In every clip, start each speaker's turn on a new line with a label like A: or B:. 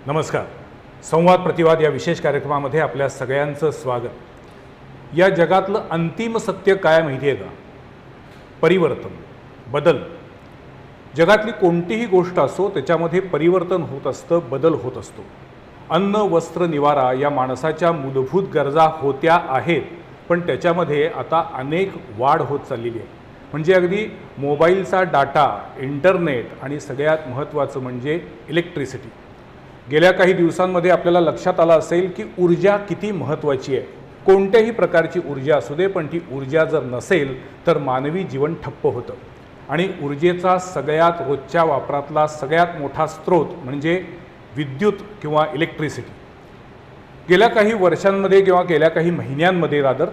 A: नमस्कार. संवाद प्रतिवाद या विशेष कार्यक्रमामध्ये आपल्या सगळ्यांचं स्वागत. या जगातलं अंतिम सत्य काय माहिती आहे का? परिवर्तन, बदल. जगातली कोणतीही गोष्ट असो त्याच्यामध्ये परिवर्तन होत असतं, बदल होत असतो. अन्न, वस्त्र, निवारा या माणसाच्या मूलभूत गरजा होत्या आहेत, पण त्याच्यामध्ये आता अनेक वाढ होत चाललेली आहे. म्हणजे अगदी मोबाईलचा डाटा, इंटरनेट आणि सगळ्यात महत्त्वाचं म्हणजे इलेक्ट्रिसिटी. गेल्या काही दिवसांमध्ये आपल्याला लक्षात आलं असेल की ऊर्जा किती महत्त्वाची आहे. कोणत्याही प्रकारची ऊर्जा असू दे, पण ती ऊर्जा जर नसेल तर मानवी जीवन ठप्प होतं. आणि ऊर्जेचा सगळ्यात रोजच्या वापरातला सगळ्यात मोठा स्रोत म्हणजे विद्युत किंवा इलेक्ट्रिसिटी. गेल्या काही वर्षांमध्ये किंवा गेल्या काही महिन्यांमध्ये रादर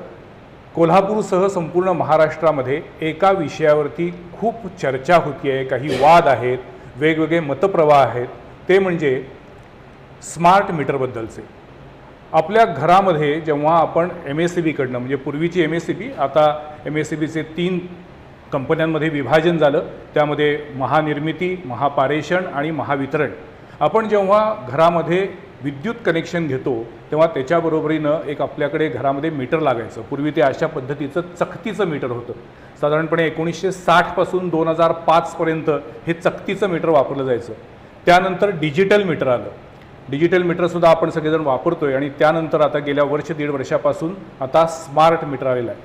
A: कोल्हापूरसह संपूर्ण महाराष्ट्रामध्ये एका विषयावरती खूप चर्चा होती आहे, काही वाद आहेत, वेगवेगळे मतप्रवाह आहेत. ते म्हणजे स्मार्ट मीटरबद्दलचे. आपल्या घरामध्ये जेव्हा आपण MSEBीकडनं, म्हणजे पूर्वीची MSEB, आता MSEBीचे 3 कंपन्यांमध्ये विभाजन झालं. त्यामध्ये महानिर्मिती, महापारेषण आणि महावितरण. आपण जेव्हा घरामध्ये विद्युत कनेक्शन घेतो तेव्हा त्याच्याबरोबरीनं एक आपल्याकडे घरामध्ये मीटर लागायचं. पूर्वी ते अशा पद्धतीचं चकतीचं मीटर होतं. साधारणपणे 1960 पासून 2005 पर्यंत हे चकतीचं मीटर वापरलं जायचं. त्यानंतर डिजिटल मीटर आलं. डिजिटल मीटरसुद्धा आपण सगळेजण वापरतोय. आणि त्यानंतर आता गेल्या वर्ष दीड वर्षापासून आता स्मार्ट मीटर आलेलं आहे.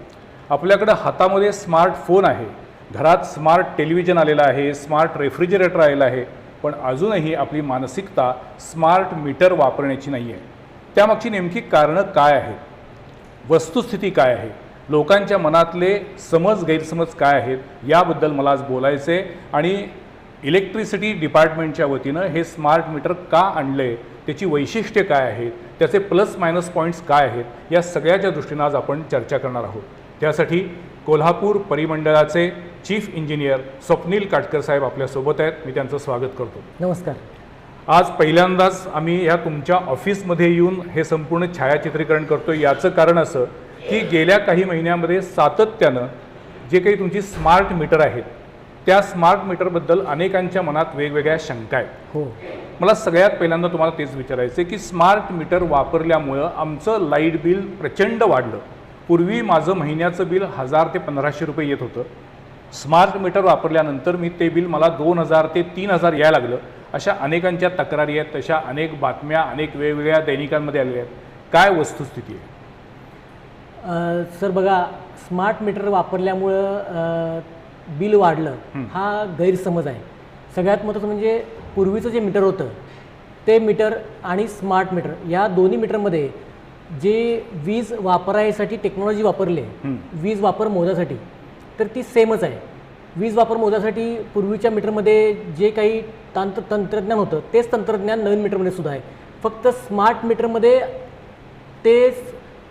A: आपल्याकडं हातामध्ये स्मार्टफोन आहे, घरात स्मार्ट टेलिव्हिजन आलेलं आहे, स्मार्ट रेफ्रिजरेटर आलेलं आहे, पण अजूनही आपली मानसिकता स्मार्ट मीटर वापरण्याची नाही आहे. त्यामागची नेमकी कारणं काय आहेत, वस्तुस्थिती काय आहे, लोकांच्या मनातले समज गैरसमज काय आहेत, याबद्दल मला आज बोलायचं आहे. आणि इलेक्ट्रिसिटी डिपार्टमेंटच्या वतीनं हे स्मार्ट मीटर का आणले, त्याची वैशिष्ट्ये काय आहेत, त्याचे प्लस मायनस पॉईंट्स काय आहेत, या सगळ्याच्या दृष्टीनं आज आपण चर्चा करणार आहोत. त्यासाठी कोल्हापूर परिमंडळाचे चीफ इंजिनियर स्वप्नील काटकर साहेब आपल्यासोबत आहेत. मी त्यांचं स्वागत करतो.
B: नमस्कार.
A: आज पहिल्यांदाच आम्ही ह्या तुमच्या ऑफिसमध्ये येऊन हे संपूर्ण छायाचित्रीकरण करतो. याचं कारण असं की गेल्या काही महिन्यामध्ये सातत्यानं जे काही तुमची स्मार्ट मीटर आहेत त्या स्मार्ट मीटरबद्दल अनेकांच्या मनात वेगवेगळ्या शंका आहेत.
B: हो,
A: मला सगळ्यात पहिल्यांदा तुम्हाला तेच विचारायचं आहे की स्मार्ट मीटर वापरल्यामुळं आमचं लाईट बिल प्रचंड वाढलं. पूर्वी माझं महिन्याचं बिल 1000 ते 1500 रुपये येत होतं. स्मार्ट मीटर वापरल्यानंतर ते बिल मला 2000 ते 3000 यायला लागलं. अशा अनेकांच्या तक्रारी आहेत, तशा अनेक बातम्या अनेक वेगवेगळ्या दैनिकांमध्ये आलेल्या आहेत. काय वस्तुस्थिती आहे?
B: सर बघा, स्मार्ट मीटर वापरल्यामुळं बिल वाढलं हा गैरसमज आहे. सगळ्यात महत्त्वाचं म्हणजे पूर्वीचं जे मीटर होतं ते मीटर आणि स्मार्ट मीटर या दोन्ही मीटरमध्ये जे वीज वापरायसाठी टेक्नॉलॉजी वापरली आहे, वीज वापर मोजासाठी, तर ती सेमच आहे. वीज वापर मोजासाठी पूर्वीच्या मीटरमध्ये जे काही तंत्रज्ञान होतं तेच तंत्रज्ञान नवीन मीटरमध्ये सुद्धा आहे. फक्त स्मार्ट मीटरमध्ये ते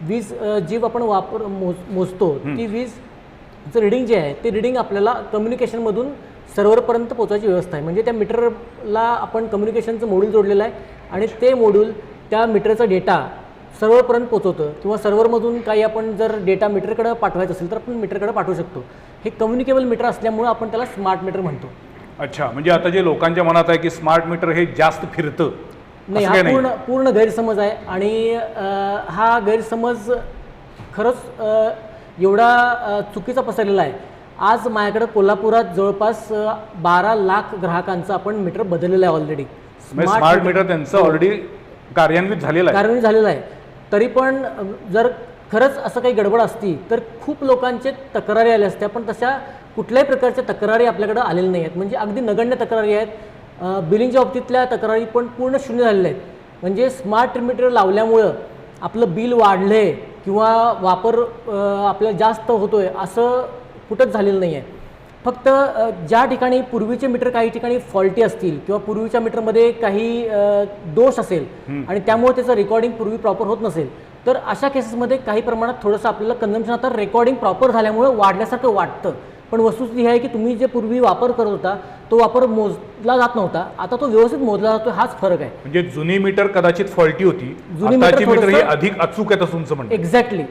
B: वीज जी आपण मोजतो ती वीजचं रिडिंग जे आहे ते रिडिंग आपल्याला कम्युनिकेशनमधून सर्व्हरपर्यंत पोहोचायची व्यवस्था आहे. म्हणजे त्या मीटरला आपण कम्युनिकेशनचं मॉड्यूल जोडलेलं आहे आणि ते मॉड्यूल त्या मीटरचा डेटा सर्व्हरपर्यंत पोहोचवतं. किंवा सर्व्हरमधून काही आपण जर डेटा मीटरकडे पाठवायचं असेल तर आपण मीटरकडे पाठवू शकतो. हे कम्युनिकेबल मीटर असल्यामुळे आपण त्याला स्मार्ट मीटर म्हणतो.
A: अच्छा, म्हणजे आता जे लोकांच्या मनात आहे की स्मार्ट मीटर हे जास्त फिरतं,
B: नाही, हा पूर्ण गैरसमज आहे. आणि हा गैरसमज खरंच एवढा चुकीचा पसरलेला आहे. आज माझ्याकडे कोल्हापुरात जवळपास 12 लाख ग्राहकांचं आपण मीटर बदललेलं आहे ऑलरेडी.
A: स्मार्ट मीटर त्यांचं ऑलरेडी कार्यान्वित झालेलं
B: आहे. तरी पण जर खरंच असं काही गडबड असती तर खूप लोकांचे तक्रारी आल्या असत्या, पण तशा कुठल्याही प्रकारच्या तक्रारी आपल्याकडे आलेल्या नाही आहेत. म्हणजे अगदी नगण्य तक्रारी आहेत. बिलिंगच्या बाबतीतल्या तक्रारी पण पूर्ण शून्य झालेल्या आहेत. म्हणजे स्मार्ट मीटर लावल्यामुळं आपलं बिल वाढले किंवा वापर आपल्याला जास्त होतोय असं कुठंच झालेलं नाही आहे. फक्त ज्या ठिकाणी पूर्वीचे मीटर काही ठिकाणी फॉल्टी असतील किंवा पूर्वीच्या मीटरमध्ये काही दोष असेल आणि त्यामुळे त्याचं रेकॉर्डिंग पूर्वी प्रॉपर होत नसेल तर अशा केसेसमध्ये काही प्रमाणात थोडंसं आपल्याला कन्झम्पशन आता रेकॉर्डिंग प्रॉपर झाल्यामुळे वाढल्यासारखं वाटतं. पण वस्तुस्थिती ही आहे की तुम्ही जे पूर्वी वापर करत होता तो वापर मोजला जात नव्हता, आता तो व्यवस्थित मोजला जातो. हाच फरक आहे.
A: म्हणजे जुनी मीटर कदाचित फॉल्टी होती, आताची मीटर ही अधिक अचूक आहेत असं तुमचं म्हणणं.
B: एक्झॅक्टली.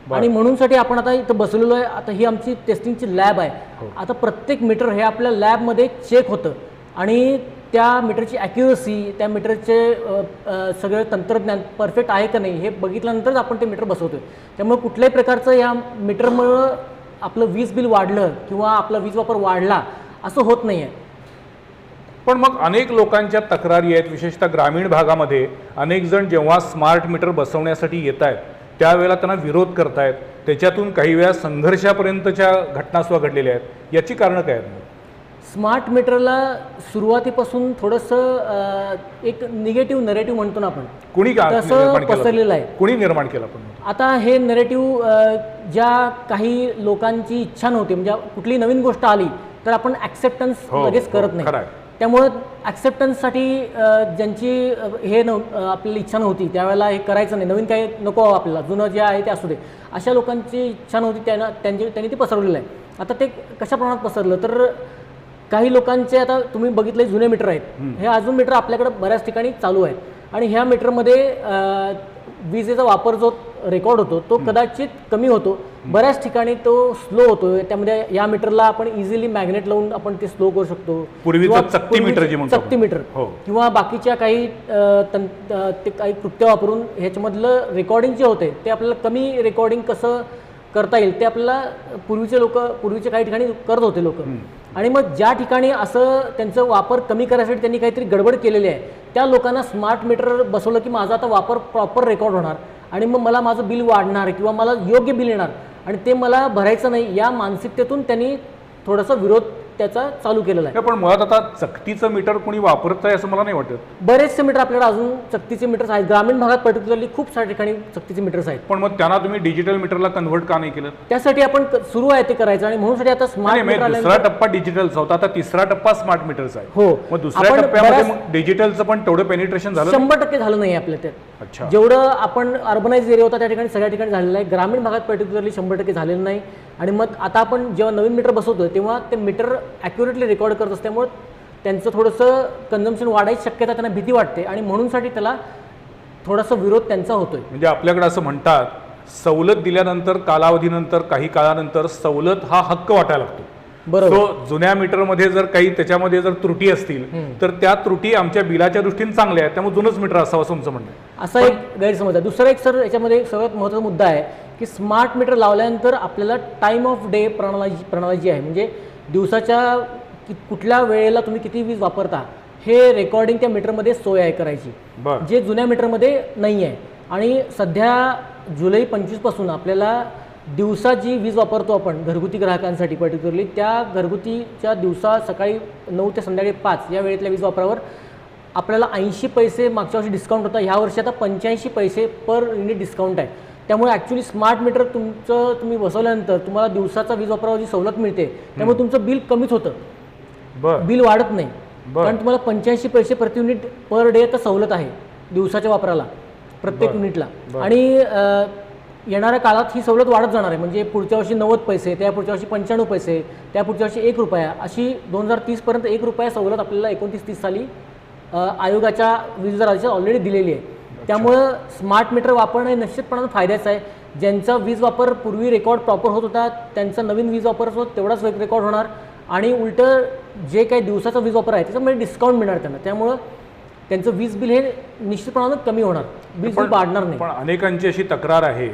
B: आणि म्हणूनसाठी आपण आता इथं बसलेलो आहे. आता ही आमची टेस्टिंगची लॅब आहे. आता प्रत्येक मीटर हे आपल्या लॅबमध्ये चेक होतं आणि त्या मीटरची ॲक्युरसी, त्या मीटरचे सगळं तंत्रज्ञान परफेक्ट आहे का नाही हे बघितल्यानंतरच आपण ते मीटर बसवतो आहे. त्यामुळे कुठल्याही प्रकारचं या मीटरमुळं आपलं वीज बिल वाढलं किंवा आपला वीज वापर वाढला असं होत नाही आहे.
A: पण मग अनेक लोकांच्या तक्रारी आहेत, विशेषतः ग्रामीण भागामध्ये अनेक जण जेव्हा स्मार्ट मीटर बसवण्यासाठी येत आहेत त्यावेळेला त्यांना विरोध करतायत, त्याच्यातून काही वेळा संघर्षापर्यंतच्या घटना सुद्धा घडलेल्या आहेत. याची कारणं काय आहेत?
B: स्मार्ट मीटरला सुरुवातीपासून थोडंसं एक निगेटिव्ह नरेटिव्ह म्हणतो ना आपण,
A: कुणी
B: तसं पसरलेलं आहे.
A: कुणी निर्माण केलं? पण
B: आता हे नरेटिव्ह ज्या काही लोकांची इच्छा नव्हती, म्हणजे कुठली नवीन गोष्ट आली तर आपण ॲक्सेप्टन्स लगेच करत नाही. त्यामुळं ॲक्सेप्टन्ससाठी ज्यांची आपल्याला इच्छा नव्हती त्यावेळेला हे करायचं नाही, नवीन काही नको आपल्याला, जुनं जे आहे ते असू दे, अशा लोकांची इच्छा नव्हती, त्यांनी ते पसरवलेलं आहे. आता ते कशा प्रमाणात पसरलं तर काही लोकांचे, आता तुम्ही बघितले जुने मीटर आहेत, हे अजून मीटर आपल्याकडे बऱ्याच ठिकाणी चालू आहेत आणि ह्या मीटरमध्ये विजेचा वापर जो रेकॉर्ड होतो तो कदाचित कमी होतो, बऱ्याच ठिकाणी तो स्लो होतो. त्यामध्ये या मीटरला आपण इझिली मॅग्नेट लावून आपण ते स्लो करू शकतो. चकती मीटर किंवा बाकीच्या काही ते काही कृत्य वापरून ह्याच्यामधलं रेकॉर्डिंग जे होते ते आपल्याला कमी रेकॉर्डिंग कसं करता येईल ते आपल्याला पूर्वीचे काही ठिकाणी करत होते लोक. आणि मग ज्या ठिकाणी असं त्यांचा वापर कमी करण्यासाठी त्यांनी काहीतरी गडबड केलेली आहे त्या लोकांना स्मार्ट मीटर बसवलं की माझा आता वापर प्रॉपर रेकॉर्ड होणार आणि मग मला माझं बिल वाढणार किंवा मला योग्य बिल येणार आणि ते मला भरायचं नाही, या मानसिकतेतून त्यांनी थोडासा विरोध त्याचा चालू केलेला आहे.
A: पण मुळात आता चकतीचं मीटर कोणी वापरत आहे असं मला नाही वाटत.
B: बरेचसे मीटर आपल्याकडे अजून चकतीचे मीटर्स आहेत, ग्रामीण भागात पर्टिक्युलरली खूप साऱ्या ठिकाणी चकतीचे मीटर्स आहेत.
A: पण मग त्यांना तुम्ही डिजिटल मीटरला कन्व्हर्ट का नाही केलं?
B: त्यासाठी आपण सुरू आहे ते करायचं आणि म्हणून आता स्मार्ट मीटर,
A: दुसरा टप्पा डिजिटलचा होता, आता तिसरा टप्पा स्मार्ट मीटरचा आहे.
B: हो,
A: मग दुसऱ्या टप्प्यामध्ये मग डिजिटलचं पण तेवढं पेनिट्रेशन झालं?
B: 100% झालं नाही आपल्या त्यात.
A: अच्छा.
B: जेवढं आपण अर्बनाइज एरिया होता त्या ठिकाणी सगळ्या ठिकाणी झालेलं आहे, ग्रामीण भागात पर्टिक्युलरली 100% झालेलं नाही. आणि मग आता आपण जेव्हा नवीन मीटर बसवतो तेव्हा ते मीटर ॲक्युरेटली रेकॉर्ड करत असल्यामुळे त्यांचं थोडंसं कन्झम्पशन वाढायची शक्यता त्यांना भीती वाटते आणि म्हणूनसाठी त्याला थोडासा विरोध त्यांचा होतोय.
A: म्हणजे आपल्याकडे असं म्हणतात सवलत दिल्यानंतर कालावधीनंतर काही काळानंतर सवलत हा हक्क वाटायला लागतो.
B: बरोबर.
A: जुन्या मीटरमध्ये जर काही त्याच्यामध्ये जर त्रुटी असतील तर त्या त्रुटी आमच्या बिलाच्या दृष्टीने चांगल्या आहेत, त्यामुळे जुनच मीटर असावं असं तुमचं म्हणणं आहे.
B: असा एक गैरसमज आहे. दुसरा एक सर याच्यामध्ये सगळ्यात महत्त्वाचा मुद्दा आहे की स्मार्ट मीटर लावल्यानंतर आपल्याला टाईम ऑफ डे प्रणाली जी आहे, म्हणजे दिवसाच्या कुठल्या वेळेला तुम्ही किती वीज वापरता हे रेकॉर्डिंग त्या मीटरमध्ये सोय आहे करायची, जे जुन्या मीटरमध्ये नाही आहे. आणि सध्या जुलै 25 पासून आपल्याला दिवसा जी वीज वापरतो आपण घरगुती ग्राहकांसाठी पर्टिक्युलरली, त्या घरगुतीच्या दिवसा सकाळी 9 ते संध्याकाळी 5 या वेळेतल्या वीज वापरावर आपल्याला 80 पैसे मागच्या वर्षी डिस्काउंट होता, ह्या वर्षी आता 85 पैसे पर युनिट डिस्काउंट आहे. त्यामुळे ॲक्च्युली स्मार्ट मीटर तुम्ही बसवल्यानंतर तुम्हाला दिवसाचा वीज वापरावर जी सवलत मिळते त्यामुळे तुमचं बिल कमीच होतं, बिल वाढत नाही. कारण तुम्हाला 85 पैसे प्रति युनिट पर डे तर सवलत आहे दिवसाच्या वापराला प्रत्येक युनिटला. आणि येणाऱ्या काळात ही सवलत वाढत जाणार आहे, म्हणजे पुढच्या वर्षी 90 पैसे, त्या पुढच्या वर्षी 95 पैसे, त्या पुढच्या वर्षी 1 रुपया, अशी 2030 पर्यंत 1 रुपया सवलत आपल्याला 29-30 साली आयोगाच्या वीज दराची ऑलरेडी दिलेली आहे. त्यामुळं स्मार्ट मीटर वापरणं हे निश्चितपणानं फायद्याचं आहे. ज्यांचा वीज वापर पूर्वी रेकॉर्ड प्रॉपर होत होता त्यांचा नवीन वीज वापर असतो तेवढाच रेकॉर्ड होणार आणि उलटं जे काही दिवसाचा वीज वापर आहे त्याच्यामध्ये डिस्काउंट मिळणार त्यांना, त्यामुळं त्यांचं वीज बिल हे निश्चितपणानं कमी होणार, वीज बिल वाढणार नाही.
A: पण अनेकांची अशी तक्रार आहे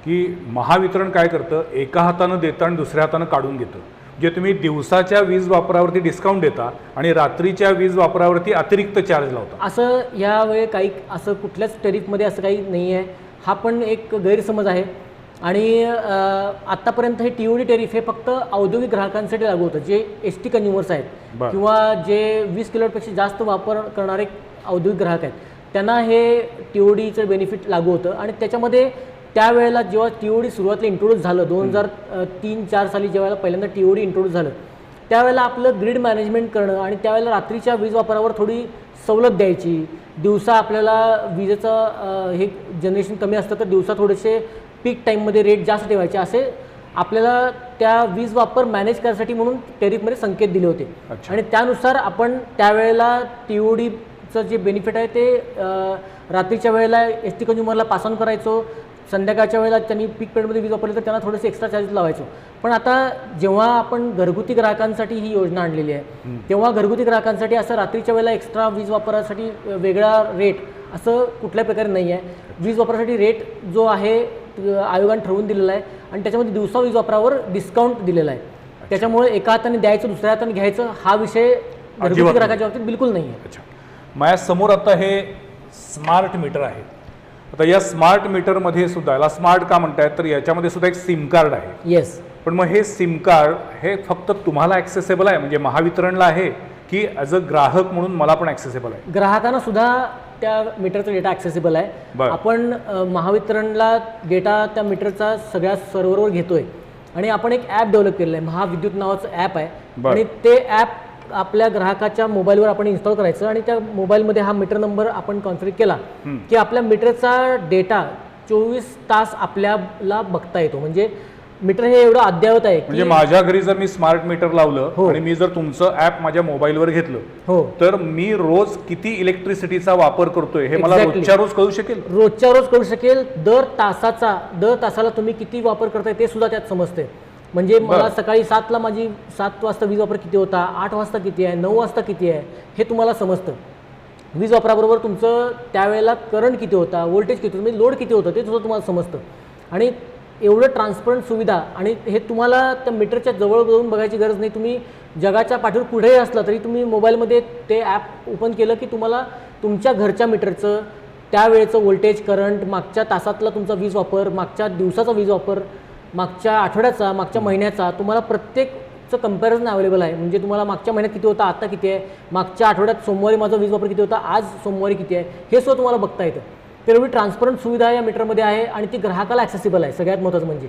A: की महावितरण काय करतं, एका हातानं देतं आणि दुसऱ्या हातानं काढून घेतं. जे तुम्ही दिवसाच्या वीज वापरावरती डिस्काउंट देता आणि रात्रीच्या वीज वापरावरती अतिरिक्त चार्ज लावता.
B: असं यावेळी काही असं कुठल्याच टेरिफमध्ये असं काही नाही आहे, हा पण एक गैरसमज आहे. आणि आत्तापर्यंत हे TOD टेरिफ हे फक्त औद्योगिक ग्राहकांसाठी लागू होतं, जे ST कन्झ्युमर्स आहेत किंवा जे 20 किलोवॅटपेक्षा जास्त वापर करणारे औद्योगिक ग्राहक आहेत त्यांना हे TODचं बेनिफिट लागू होतं. आणि त्याच्यामध्ये त्यावेळेला जेव्हा TOD सुरुवातीला इंट्रोड्यूस झालं 2003-04 साली जेव्हा पहिल्यांदा TOD इंट्रोड्यूस झालं त्यावेळेला आपलं ग्रीड मॅनेजमेंट करणं आणि त्यावेळेला रात्रीच्या वीज वापरावर थोडी सवलत द्यायची, दिवसा आपल्याला विजेचं हे जनरेशन कमी असतं तर दिवसा थोडेसे पीक टाईममध्ये रेट जास्त ठेवायचे, असे आपल्याला त्या वीज वापर मॅनेज करण्यासाठी म्हणून टेरिफमध्ये संकेत दिले होते. आणि त्यानुसार आपण त्यावेळेला TODचं जे बेनिफिट आहे ते रात्रीच्या वेळेला ST कन्झ्युमरला पास ऑन करायचो, संध्याकाळच्या वेळेला त्यांनी पीक पिरियडमध्ये वीज वापरली तर त्यांना थोडेसे एक्स्ट्रा चार्जेस लावायचो. पण आता जेव्हा आपण घरगुती ग्राहकांसाठी ही योजना आणलेली आहे तेव्हा घरगुती ग्राहकांसाठी असं रात्रीच्या वेळेला एक्स्ट्रा वीज वापरासाठी वेगळा रेट असं कुठल्या प्रकारे नाही आहे. वीज वापरासाठी रेट जो आहे आयोगाने ठरवून दिलेला आहे आणि त्याच्यामध्ये दिवसा वीज वापरावर डिस्काउंट दिलेला आहे. त्याच्यामुळे एका हाताने द्यायचं दुसऱ्या हाताने घ्यायचं हा विषय घरगुती ग्राहकाच्या बाबतीत बिलकुल नाही आहे.
A: अच्छा, माझ्यासमोर आता हे स्मार्ट मीटर आहे. आता या स्मार्ट मीटरमध्ये सुद्धा, याला स्मार्ट का म्हणतायत तर याच्यामध्ये सुद्धा एक सिम कार्ड आहे.
B: येस.
A: पण मग हे सिम कार्ड हे फक्त तुम्हाला ॲक्सेसेबल आहे म्हणजे महावितरणला आहे की ॲज अ ग्राहक म्हणून मला पण ॲक्सेसेबल आहे?
B: ग्राहकांना सुद्धा त्या मीटरचा डेटा ॲक्सेसिबल आहे.
A: बरं.
B: आपण महावितरणला डेटा त्या मीटरचा सगळ्या सर्व्हरवर घेतोय आणि आपण एक ॲप डेव्हलप केलेलं आहे, महाविद्युत नावाचं ॲप आहे.
A: बरं.
B: आणि ते ॲप आपल्या ग्राहकाच्या मोबाईलवर आपण इन्स्टॉल करायचं आणि त्या मोबाईलमध्ये हा मीटर नंबर आपण कॉन्फिगर केला की आपल्या मीटरचा डेटा 24 तास आपल्याला बघता येतो. म्हणजे मीटर हे एवढं अद्ययावत आहे
A: म्हणजे
B: की
A: माझ्या घरी जर मी स्मार्ट मीटर लावलं
B: हो.
A: आणि मी जर तुमचं ॲप माझ्या मोबाईलवर घेतलं
B: हो,
A: तर मी रोज किती इलेक्ट्रिसिटीचा वापर करतोय हे मला
B: Exactly.
A: रोजच्या रोज कळू शकेल?
B: रोजच्या रोज करू शकेल. दर तासाला तुम्ही किती वापर करताय ते सुद्धा त्यात समजते. म्हणजे मला
A: बरं.
B: सकाळी 7ला माझी 7 वाजता वीज वापर किती होता, 8 वाजता किती आहे, 9 वाजता किती आहे हे तुम्हाला समजतं. वीज वापराबरोबर तुमचं त्यावेळेला करंट किती होता, व्होल्टेज किती होतं, म्हणजे लोड किती होतं ते सुद्धा तुम्हाला समजतं. आणि एवढं ट्रान्सपरंट सुविधा आणि हे तुम्हाला त्या मीटरच्या जवळ जाऊन बघायची गरज नाही. तुम्ही जगाच्या पाठीवर कुठेही असला तरी तुम्ही मोबाईलमध्ये ते ॲप ओपन केलं की तुम्हाला तुमच्या घरच्या मीटरचं त्यावेळेचं व्होल्टेज, करंट, मागच्या तासातला तुमचा वीज वापर, मागच्या दिवसाचा वीज वापर, मागच्या आठवड्याचा, मागच्या महिन्याचा, तुम्हाला प्रत्येकचं कंपॅरिझन अवेलेबल आहे. म्हणजे तुम्हाला मागच्या महिन्यात किती होता, आता किती आहे, मागच्या आठवड्यात सोमवारी माझा वीज वापर किती होता, आज सोमवारी किती आहे हे सुद्धा तुम्हाला बघता येतं. तर एवढी ट्रान्सपरंट सुविधा या मीटरमध्ये आहे आणि ती ग्राहकाला ॲक्सेसिबल आहे सगळ्यात महत्त्वाचं म्हणजे.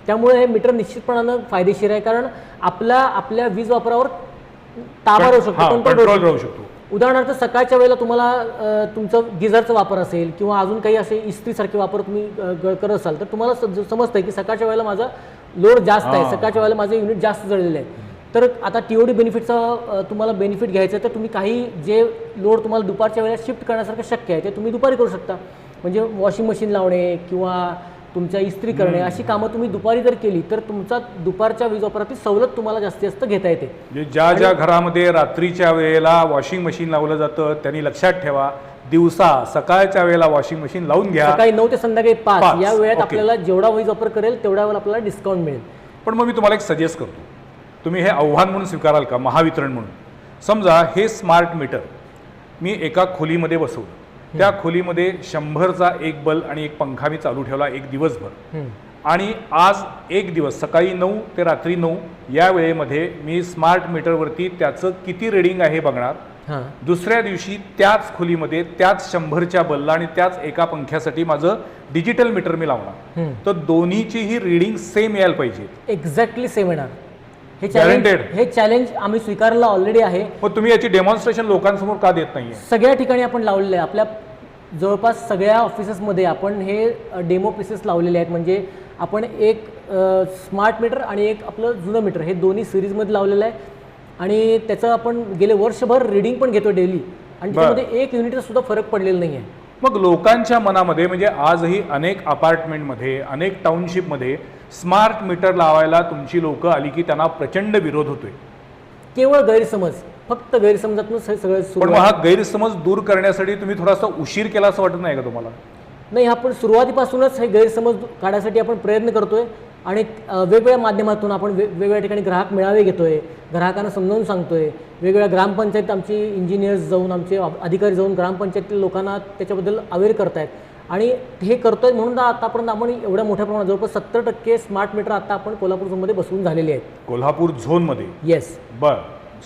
B: त्यामुळे हे मीटर निश्चितपणानं फायदेशीर आहे कारण आपल्या वीज वापरावर ताबा राहू शकतो, कंट्रोल
A: राहू शकतो.
B: उदाहरणार्थ सकाळच्या वेळेला तुम्हाला तुमचं गिझरचा वापर असेल किंवा अजून काही असे इस्त्रीसारखे वापर तुम्ही करत असाल तर तुम्हाला समजतं की सकाळच्या वेळेला माझा लोड जास्त आहे, सकाळच्या वेळेला माझे युनिट जास्त जळलेले आहे. तर आता TOD बेनिफिटचा तुम्हाला बेनिफिट घ्यायचं तर तुम्ही काही जे लोड तुम्हाला दुपारच्या वेळेला शिफ्ट करण्यासारखं शक्य आहे ते तुम्ही दुपारी करू शकता. म्हणजे वॉशिंग मशीन लावणे किंवा तुमच्या इस्त्री करणे अशी कामं तुम्ही दुपारी जर केली तर तुमचा दुपारच्या वीज वापरातील सवलत तुम्हाला जास्तीत जास्त घेता येते.
A: म्हणजे ज्या घरामध्ये रात्रीच्या वेळेला वॉशिंग मशीन लावलं जातं त्यांनी लक्षात ठेवा दिवसा सकाळच्या वेळेला वॉशिंग मशीन लावून घ्या.
B: सकाळी 9 ते संध्याकाळी 5 या वेळेत
A: ओके.
B: आपल्याला जेवढा वीज वापर करेल तेवढ्या वेळेला आपल्याला डिस्काउंट मिळेल.
A: पण मग मी तुम्हाला एक सजेस्ट करतो, तुम्ही हे आव्हान म्हणून स्वीकाराल का महावितरण म्हणून? समजा हे स्मार्ट मीटर मी एका खोलीमध्ये बसवलं, त्या खोलीमध्ये 100चा एक बल्ब आणि एक पंखा मी चालू ठेवला एक दिवसभर आणि आज एक दिवस सकाळी 9 ते रात्री 9 या वेळेमध्ये मी स्मार्ट मीटरवरती त्याचं किती रीडिंग आहे बघणार. दुसऱ्या दिवशी त्याच खोलीमध्ये त्याच 100च्या बल्बला आणि त्याच एका पंख्यासाठी माझं डिजिटल मीटर मी लावणार. तर दोन्हीचीही रीडिंग सेम यायला पाहिजे.
B: एक्झॅक्टली सेम येणार.
A: Guaranteed.
B: हे चॅलेंज आम्ही स्वीकारलं ऑलरेडी आहे.
A: मग तुम्ही याची डेमॉन्स्ट्रेशन लोकांसमोर का देत नाहीये?
B: सगळ्या ठिकाणी आपण लावलेलं आहे. आपल्या जवळपास सगळ्या ऑफिसेसमध्ये आपण हे डेमो पीसेस लावलेले आहेत. म्हणजे आपण एक स्मार्ट मीटर आणि एक आपलं जुनं मीटर हे दोन्ही सिरीजमध्ये लावलेलं आहे आणि त्याचं आपण गेले वर्षभर रीडिंग पण घेतो डेली आणि त्यामध्ये एक युनिटचा सुद्धा फरक पडलेला नाही आहे.
A: मग लोकांच्या मनामध्ये म्हणजे आजही अनेक अपार्टमेंटमध्ये अनेक टाउनशिपमध्ये स्मार्ट मीटर लावायला तुमची लोक आली की त्यांना प्रचंड विरोध होतोय.
B: केवळ गैरसमज, फक्त गैरसमजातून सगळं
A: पण
B: सुरू
A: मग हा गैरसमज दूर करण्यासाठी तुम्ही थोडासा उशीर केला असं वाटत नाही का तुम्हाला?
B: नाही, आपण सुरुवातीपासूनच हे गैरसमज काढण्यासाठी आपण प्रयत्न करतोय आणि वेगवेगळ्या माध्यमातून आपण वेगवेगळ्या ठिकाणी ग्राहक मेळावे घेतोय, ग्राहकांना समजावून सांगतोय. वेगवेगळ्या ग्रामपंचायत आमची इंजिनियर्स जाऊन आमचे अधिकारी जाऊन ग्रामपंचायतीतील लोकांना त्याच्याबद्दल अवेअर करतायत आणि हे करतोय म्हणून आतापर्यंत आपण एवढ्या मोठ्या प्रमाणात जवळपास 70% स्मार्ट मीटर आता आपण कोल्हापूर झोनमध्ये बसवून झालेले आहेत.
A: कोल्हापूर झोनमध्ये?
B: येस.
A: बर,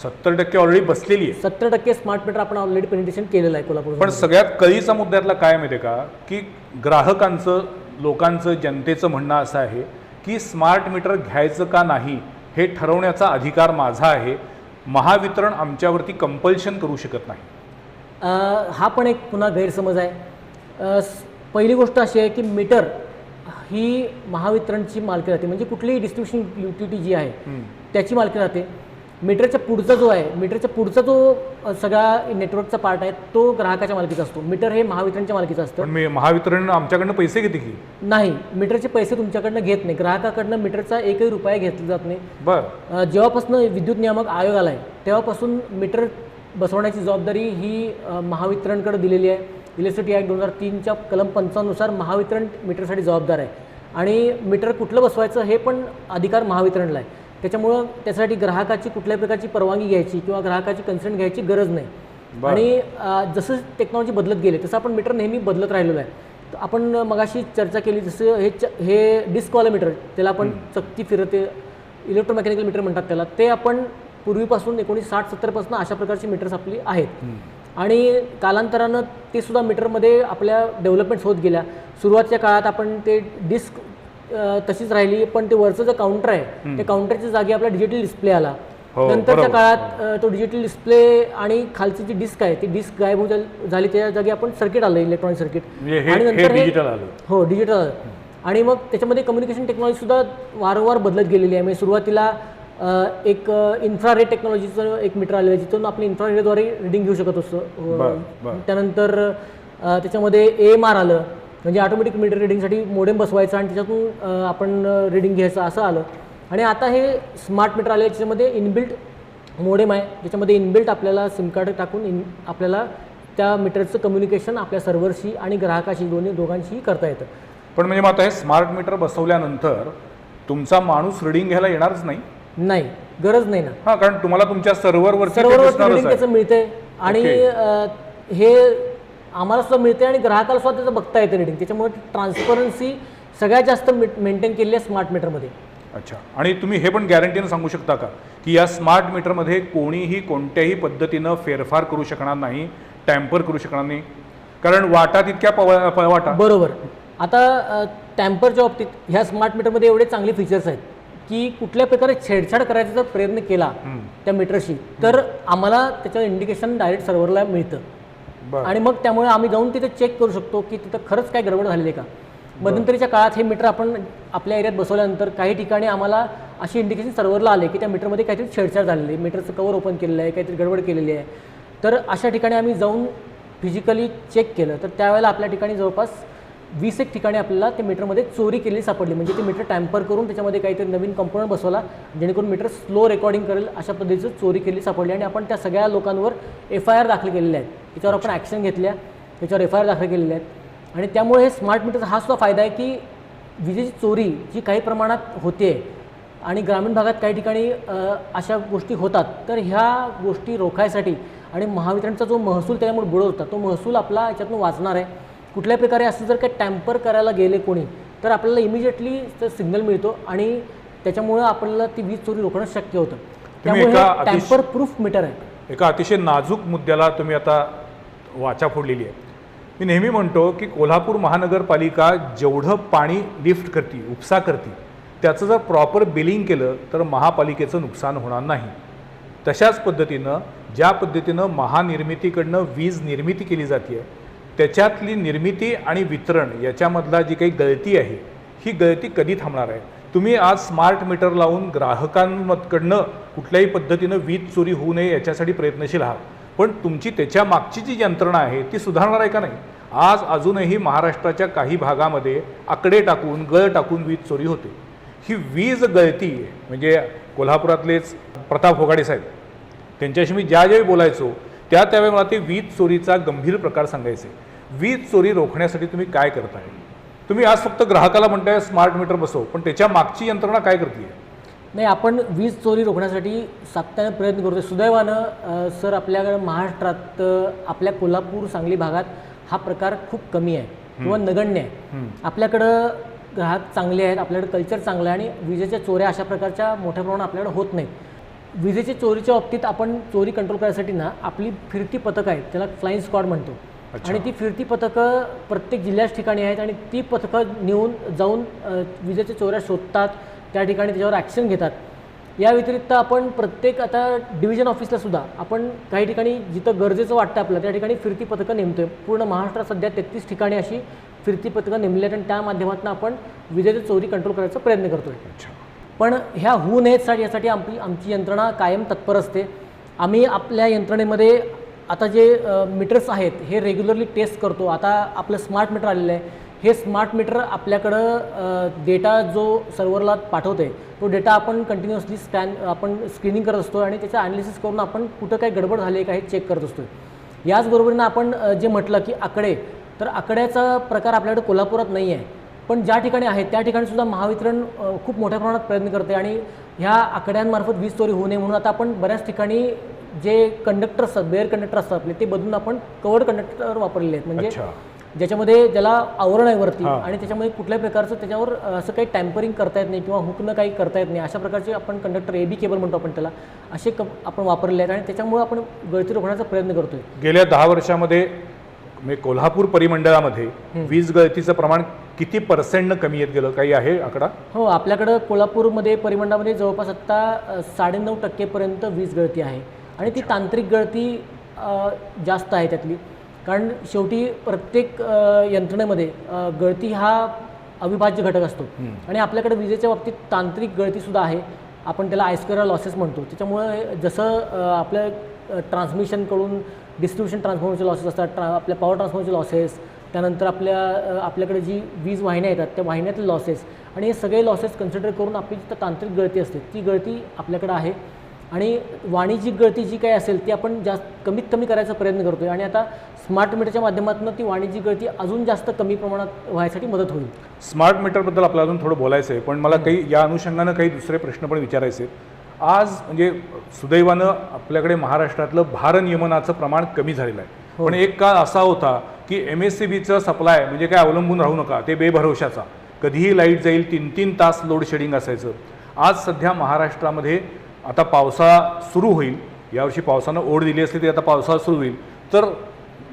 A: 70% ऑलरेडी बसलेली आहे.
B: 70% स्मार्ट मीटर आपण ऑलरेडी पेनिट्रेशन केलेलं आहे कोल्हापूर.
A: पण सगळ्यात कळीचा मुद्द्यातला काय माहिती आहे का की ग्राहकांचं, लोकांचं, जनतेचं म्हणणं असं आहे की स्मार्ट मीटर घ्यायचं का नाही हे ठरवण्याचा अधिकार माझा आहे, महावितरण आमच्यावरती कंपल्शन करू शकत नाही.
B: हा पण एक पुन्हा गैरसमज आहे. पहिली गोष्ट अशी आहे की मीटर ही महावितरणची मालकी राहते. म्हणजे कुठलीही डिस्ट्रीब्युशन युटिलिटी जी आहे त्याची मालकी राहते. मीटरच्या पुढचा जो आहे, मीटरच्या पुढचा जो सगळा नेटवर्कचा पार्ट आहे तो ग्राहकाच्या मालकीचा असतो. मीटर हे महावितरणच्या मालकीचं असतं.
A: पण मी महावितरण आमच्याकडनं पैसे घेते की?
B: नाही, मीटरचे पैसे तुमच्याकडनं घेत नाही. ग्राहकाकडनं मीटरचा एकही रुपया घेतला जात नाही.
A: बरं.
B: जेव्हापासून विद्युत नियामक आयोग आला आहे तेव्हापासून मीटर बसवण्याची जबाबदारी ही महावितरणकडे दिलेली आहे. इलेक्ट्रिसिटी ॲक्ट 2003च्या कलम 55 नुसार महावितरण मीटरसाठी जबाबदार आहे आणि मीटर कुठलं बसवायचं हे पण अधिकार महावितरणला आहे. त्याच्यामुळं त्यासाठी ग्राहकाची कुठल्याही प्रकारची परवानगी घ्यायची किंवा ग्राहकाची कन्सेंट घ्यायची गरज नाही. आणि जसं टेक्नॉलॉजी बदलत गेले तसं आपण मीटर नेहमी बदलत राहिलेलो आहे. तर आपण मगाशी चर्चा केली जसं हे डिस्कवालं मीटर, त्याला आपण चकती फिरते इलेक्ट्रोमेकॅनिकल मीटर म्हणतात त्याला, ते आपण पूर्वीपासून 1960-70 पासून अशा प्रकारची मीटर्स आपली आहेत. आणि कालांतरानं ते सुद्धा मीटरमध्ये आपल्या डेव्हलपमेंट्स होत गेल्या. सुरुवातीच्या काळात आपण ते डिस्क तशीच राहिली, पण ते वरचं जे काउंटर आहे त्या काउंटरच्या जागी आपला डिजिटल डिस्प्ले आला. नंतरच्या काळात तो डिजिटल डिस्प्ले आणि खालची जी डिस्क आहे ती डिस्क गायब झाली, त्या जागी आपण सर्किट आलं, इलेक्ट्रॉनिक सर्किट. आणि नंतर
A: डिजिटल आलं.
B: हो, डिजिटल आलं. आणि मग त्याच्यामध्ये कम्युनिकेशन टेक्नॉलॉजी सुद्धा वारंवार बदलत गेलेली आहे. म्हणजे सुरुवातीला एक इन्फ्रारेड टेक्नॉलॉजीचं एक मीटर आलेलं आहे जिथून आपण इन्फ्रारेडद्वारे रिडिंग घेऊ शकत असतो. त्यानंतर त्याच्यामध्ये AMR आलं, म्हणजे ऑटोमॅटिक मीटर रिडिंगसाठी मोडेम बसवायचा आणि त्याच्यातून आपण रिडिंग घ्यायचं असं आलं. आणि आता हे स्मार्ट मीटर आले ज्याच्यामध्ये इनबिल्ट मोडेम आहे, ज्याच्यामध्ये इनबिल्ट आपल्याला सिम कार्ड टाकून आपल्याला त्या मीटरचं कम्युनिकेशन आपल्या सर्व्हरशी आणि ग्राहकाशी दोघांशीही करता येतं.
A: पण म्हणजे मग आता हे स्मार्ट मीटर बसवल्यानंतर तुमचा माणूस रिडिंग घ्यायला येणारच नाही?
B: नाही, गरज नाही ना.
A: हां, कारण तुम्हाला तुमच्या सर्व्हरवर
B: रिडिंग त्याचं मिळते आणि हे आम्हाला सुद्धा मिळते आणि ग्राहकाला सुद्धा त्याचं बघता येतं रिडिंग. त्याच्यामुळे ट्रान्सपरन्सी सगळ्यात जास्त मेंटेन केलेली आहे स्मार्ट मीटरमध्ये.
A: अच्छा. आणि तुम्ही हे पण गॅरंटीनं सांगू शकता का की या स्मार्ट मीटरमध्ये कोणीही कोणत्याही पद्धतीनं फेरफार करू शकणार नाही, टॅम्पर करू शकणार नाही? कारण वाटा तितक्या पळवाटा.
B: बरोबर. आता टॅम्परच्या बाबतीत ह्या स्मार्ट मीटरमध्ये एवढे चांगले फीचर्स आहेत की कुठल्या प्रकारे छेडछाड करायचा जर प्रयत्न केला त्या मीटरशी तर आम्हाला त्याचं इंडिकेशन डायरेक्ट सर्व्हरला मिळतं आणि मग त्यामुळे आम्ही जाऊन तिथे चेक करू शकतो की तिथं खरंच काय गडबड झालेली आहे का. मध्यंतरीच्या काळात हे मीटर आपण आपल्या एरियात बसवल्यानंतर काही ठिकाणी आम्हाला अशी इंडिकेशन सर्व्हरला आले की त्या मीटरमध्ये काहीतरी छेडछाड झालेली आहे, मीटरचं कवर ओपन केलेलं आहे, काहीतरी गडबड केलेली आहे. तर अशा ठिकाणी आम्ही जाऊन फिजिकली चेक केलं तर त्यावेळेला आपल्या ठिकाणी जवळपास 20 ठिकाणी आपल्याला ते मीटरमध्ये चोरी केली सापडली. म्हणजे ते मीटर टॅम्पर करून त्याच्यामध्ये काहीतरी नवीन कंपोनंट बसवला जेणेकरून मीटर स्लो रेकॉर्डिंग करेल अशा पद्धतीचं चोरी केली सापडली. आणि आपण त्या सगळ्या लोकांवर FIR दाखल केलेले आहेत, त्याच्यावर आपण ॲक्शन घेतल्या, त्याच्यावर FIR दाखल केलेले आहेत. आणि त्यामुळे हे स्मार्ट मीटरचा हा सुद्धा फायदा आहे की विजेची चोरी जी काही प्रमाणात होते आणि ग्रामीण भागात काही ठिकाणी अशा गोष्टी होतात, तर ह्या गोष्टी रोखायसाठी आणि महावितरणचा जो महसूल त्यामुळे बुडत होता तो महसूल आपला याच्यातून वाचणार आहे. कुठल्याही प्रकारे असं जर काही टॅम्पर करायला गेले कोणी तर आपल्याला इमिजिएटली सिग्नल मिळतो आणि त्याच्यामुळं आपल्याला ती वीज चोरी रोखणं शक्य होतं. त्यामुळे टॅम्पर प्रूफ मीटर आहे.
A: एका अतिशय नाजूक मुद्द्याला तुम्ही आता वाचा फोडलेली आहे. मी नेहमी म्हणतो की कोल्हापूर महानगरपालिका जेवढं पाणी लिफ्ट करते, उपसा करते, त्याचं जर प्रॉपर बिलिंग केलं तर महापालिकेचं नुकसान होणार नाही. तशाच पद्धतीनं ज्या पद्धतीनं महानिर्मितीकडनं वीज निर्मिती केली जाते त्याच्यातली निर्मिती आणि वितरण याच्यामधला जी काही गळती आहे ही गळती कधी थांबणार आहे? तुम्ही आज स्मार्ट मीटर लावून ग्राहकांकडनं कुठल्याही पद्धतीनं वीज चोरी होऊ नये याच्यासाठी प्रयत्नशील आहात, पण तुमची त्याच्या मागची जी यंत्रणा आहे ती सुधारणार आहे का नाही? आज अजूनही महाराष्ट्राच्या काही भागामध्ये आकडे टाकून गळ टाकून वीज चोरी होते. ही वीज गळती म्हणजे कोल्हापुरातलेच प्रताप होगाडे साहेब, त्यांच्याशी मी ज्यावेळी बोलायचो त्यावेळी मला ते वीज चोरीचा गंभीर प्रकार सांगायचे. वीज चोरी रोखण्यासाठी तुम्ही काय करताय? तुम्ही आज फक्त ग्राहकाला म्हणताय स्मार्ट मीटर बसव, पण त्याच्या मागची यंत्रणा काय करते?
B: नाही, आपण वीज चोरी रोखण्यासाठी सातत्याने प्रयत्न करतो. सुदैवानं सर आपल्याकडे महाराष्ट्रात आपल्या कोल्हापूर सांगली भागात हा प्रकार खूप कमी आहे किंवा नगण्य आहे. आपल्याकडं ग्राहक चांगले आहेत, आपल्याकडे कल्चर चांगलं आहे आणि विजेच्या चोऱ्या अशा प्रकारच्या मोठ्या प्रमाणात आपल्याकडे होत नाहीत. विजेच्या चोरीच्या बाबतीत आपण चोरी कंट्रोल करायसाठी ना आपली फिरती पथकं आहेत, त्याला फ्लाईंग स्क्वॉड म्हणतो. आणि ती फिरती पथकं प्रत्येक जिल्ह्याच्या ठिकाणी आहेत आणि ती पथकं जाऊन विजेच्या चोऱ्या शोधतात, त्या ठिकाणी त्याच्यावर ॲक्शन घेतात. या व्यतिरिक्त आपण प्रत्येक आता डिव्हिजन ऑफिसला सुद्धा आपण काही ठिकाणी जिथं गरजेचं वाटतं आपल्याला त्या ठिकाणी फिरती पथकं नेमतोय. पूर्ण महाराष्ट्रात सध्या 33 ठिकाणी अशी फिरती पथकं नेमली आहेत आणि त्या माध्यमातून आपण विजेची चोरी कंट्रोल करायचा प्रयत्न करतोय.
A: अच्छा.
B: पण ह्या होऊ नयेत यासाठी आमची यंत्रणा कायम तत्पर असते. आम्ही आपल्या यंत्रणेमध्ये आता जे मीटर्स आहेत हे रेग्युलरली टेस्ट करतो. आता आपलं स्मार्ट मीटर आलेलं आहे. हे स्मार्ट मीटर आपल्याकडं डेटा जो सर्व्हरला पाठवते तो डेटा आपण कंटिन्युअसली आपण स्क्रीनिंग करत असतो आणि त्याचं ॲनालिसिस करून आपण कुठं काही गडबड झाली आहे का हे चेक करत असतो. याचबरोबरीनं आपण जे म्हटलं की आकडे, तर आकड्याचा प्रकार आपल्याकडे कोल्हापुरात नाही आहे, पण ज्या ठिकाणी आहे त्या ठिकाणीसुद्धा महावितरण खूप मोठ्या प्रमाणात प्रयत्न करते आणि ह्या आकड्यांमार्फत वीज चोरी होऊ नये म्हणून आता आपण बऱ्याच ठिकाणी जे कंडक्टर असतात, बेअर कंडक्टर असतात आपले, ते बदलून आपण कवर्ड कंडक्टर वापरलेले आहेत. म्हणजे ज्याच्यामध्ये ज्याला आवरण आहे वरती आणि त्याच्यामध्ये कुठल्याही प्रकारचं त्याच्यावर असं काही टॅम्परिंग करता येत नाही किंवा हुकनं काही करता येत नाही, अशा प्रकारचे आपण कंडक्टर AB केबल म्हणतो आपण त्याला, असे आपण वापरले आहेत आणि त्याच्यामुळे आपण गळती रोखण्याचा प्रयत्न करतोय.
A: गेल्या 10 वर्षामध्ये कोल्हापूर परिमंडळामध्ये वीज गळतीचं प्रमाण किती % कमी येत गेलं, काही आहे आकडा?
B: हो, आपल्याकडं कोल्हापूरमध्ये परिमंडळामध्ये जवळपास आत्ता 9.5% वीज गळती आहे आणि ती तांत्रिक गळती जास्त आहे त्यातली. कारण शेवटी प्रत्येक यंत्रणेमध्ये गळती हा अविभाज्य घटक असतो आणि आपल्याकडे विजेच्या बाबतीत तांत्रिक गळतीसुद्धा आहे. आपण त्याला आयस्क्वेअर लॉसेस म्हणतो. त्याच्यामुळे जसं आपल्या ट्रान्समिशनकडून डिस्ट्रीब्युशन ट्रान्सफॉर्मरचे लॉसेस असतात, आपल्या पॉवर ट्रान्सफॉर्मरचे लॉसेस, त्यानंतर आपल्याकडे जी वीज वाहिन्या येतात त्या वाहिन्यातले लॉसेस, आणि हे सगळे लॉसेस कन्सिडर करून आपली जी तांत्रिक गळती असते ती गळती आपल्याकडे आहे. आणि वाणिज्यिक गळती जी काही असेल ती आपण कमीत कमी करायचा प्रयत्न करतो आहे आणि आता स्मार्ट मीटरच्या माध्यमातून ती वाणिज्यिक गळती अजून जास्त कमी प्रमाणात व्हायसाठी मदत होईल.
A: स्मार्ट मीटरबद्दल आपल्याला अजून थोडं बोलायचं आहे, पण मला काही या अनुषंगानं काही दुसरे प्रश्न पण विचारायचे आहेत. आज म्हणजे सुदैवानं आपल्याकडे महाराष्ट्रातलं भारनियमनाचं प्रमाण कमी झालेलं आहे, पण एक काळ असा होता की MSCBचं सप्लाय म्हणजे काय अवलंबून राहू नका, ते बेभरवशाचा, कधीही लाईट जाईल, 3-3 तास लोड शेडिंग असायचं. आज सध्या महाराष्ट्रामध्ये आता पावसाळा सुरू होईल, यावर्षी पावसानं ओढ दिली असली तरी आता पावसाळा सुरू होईल, तर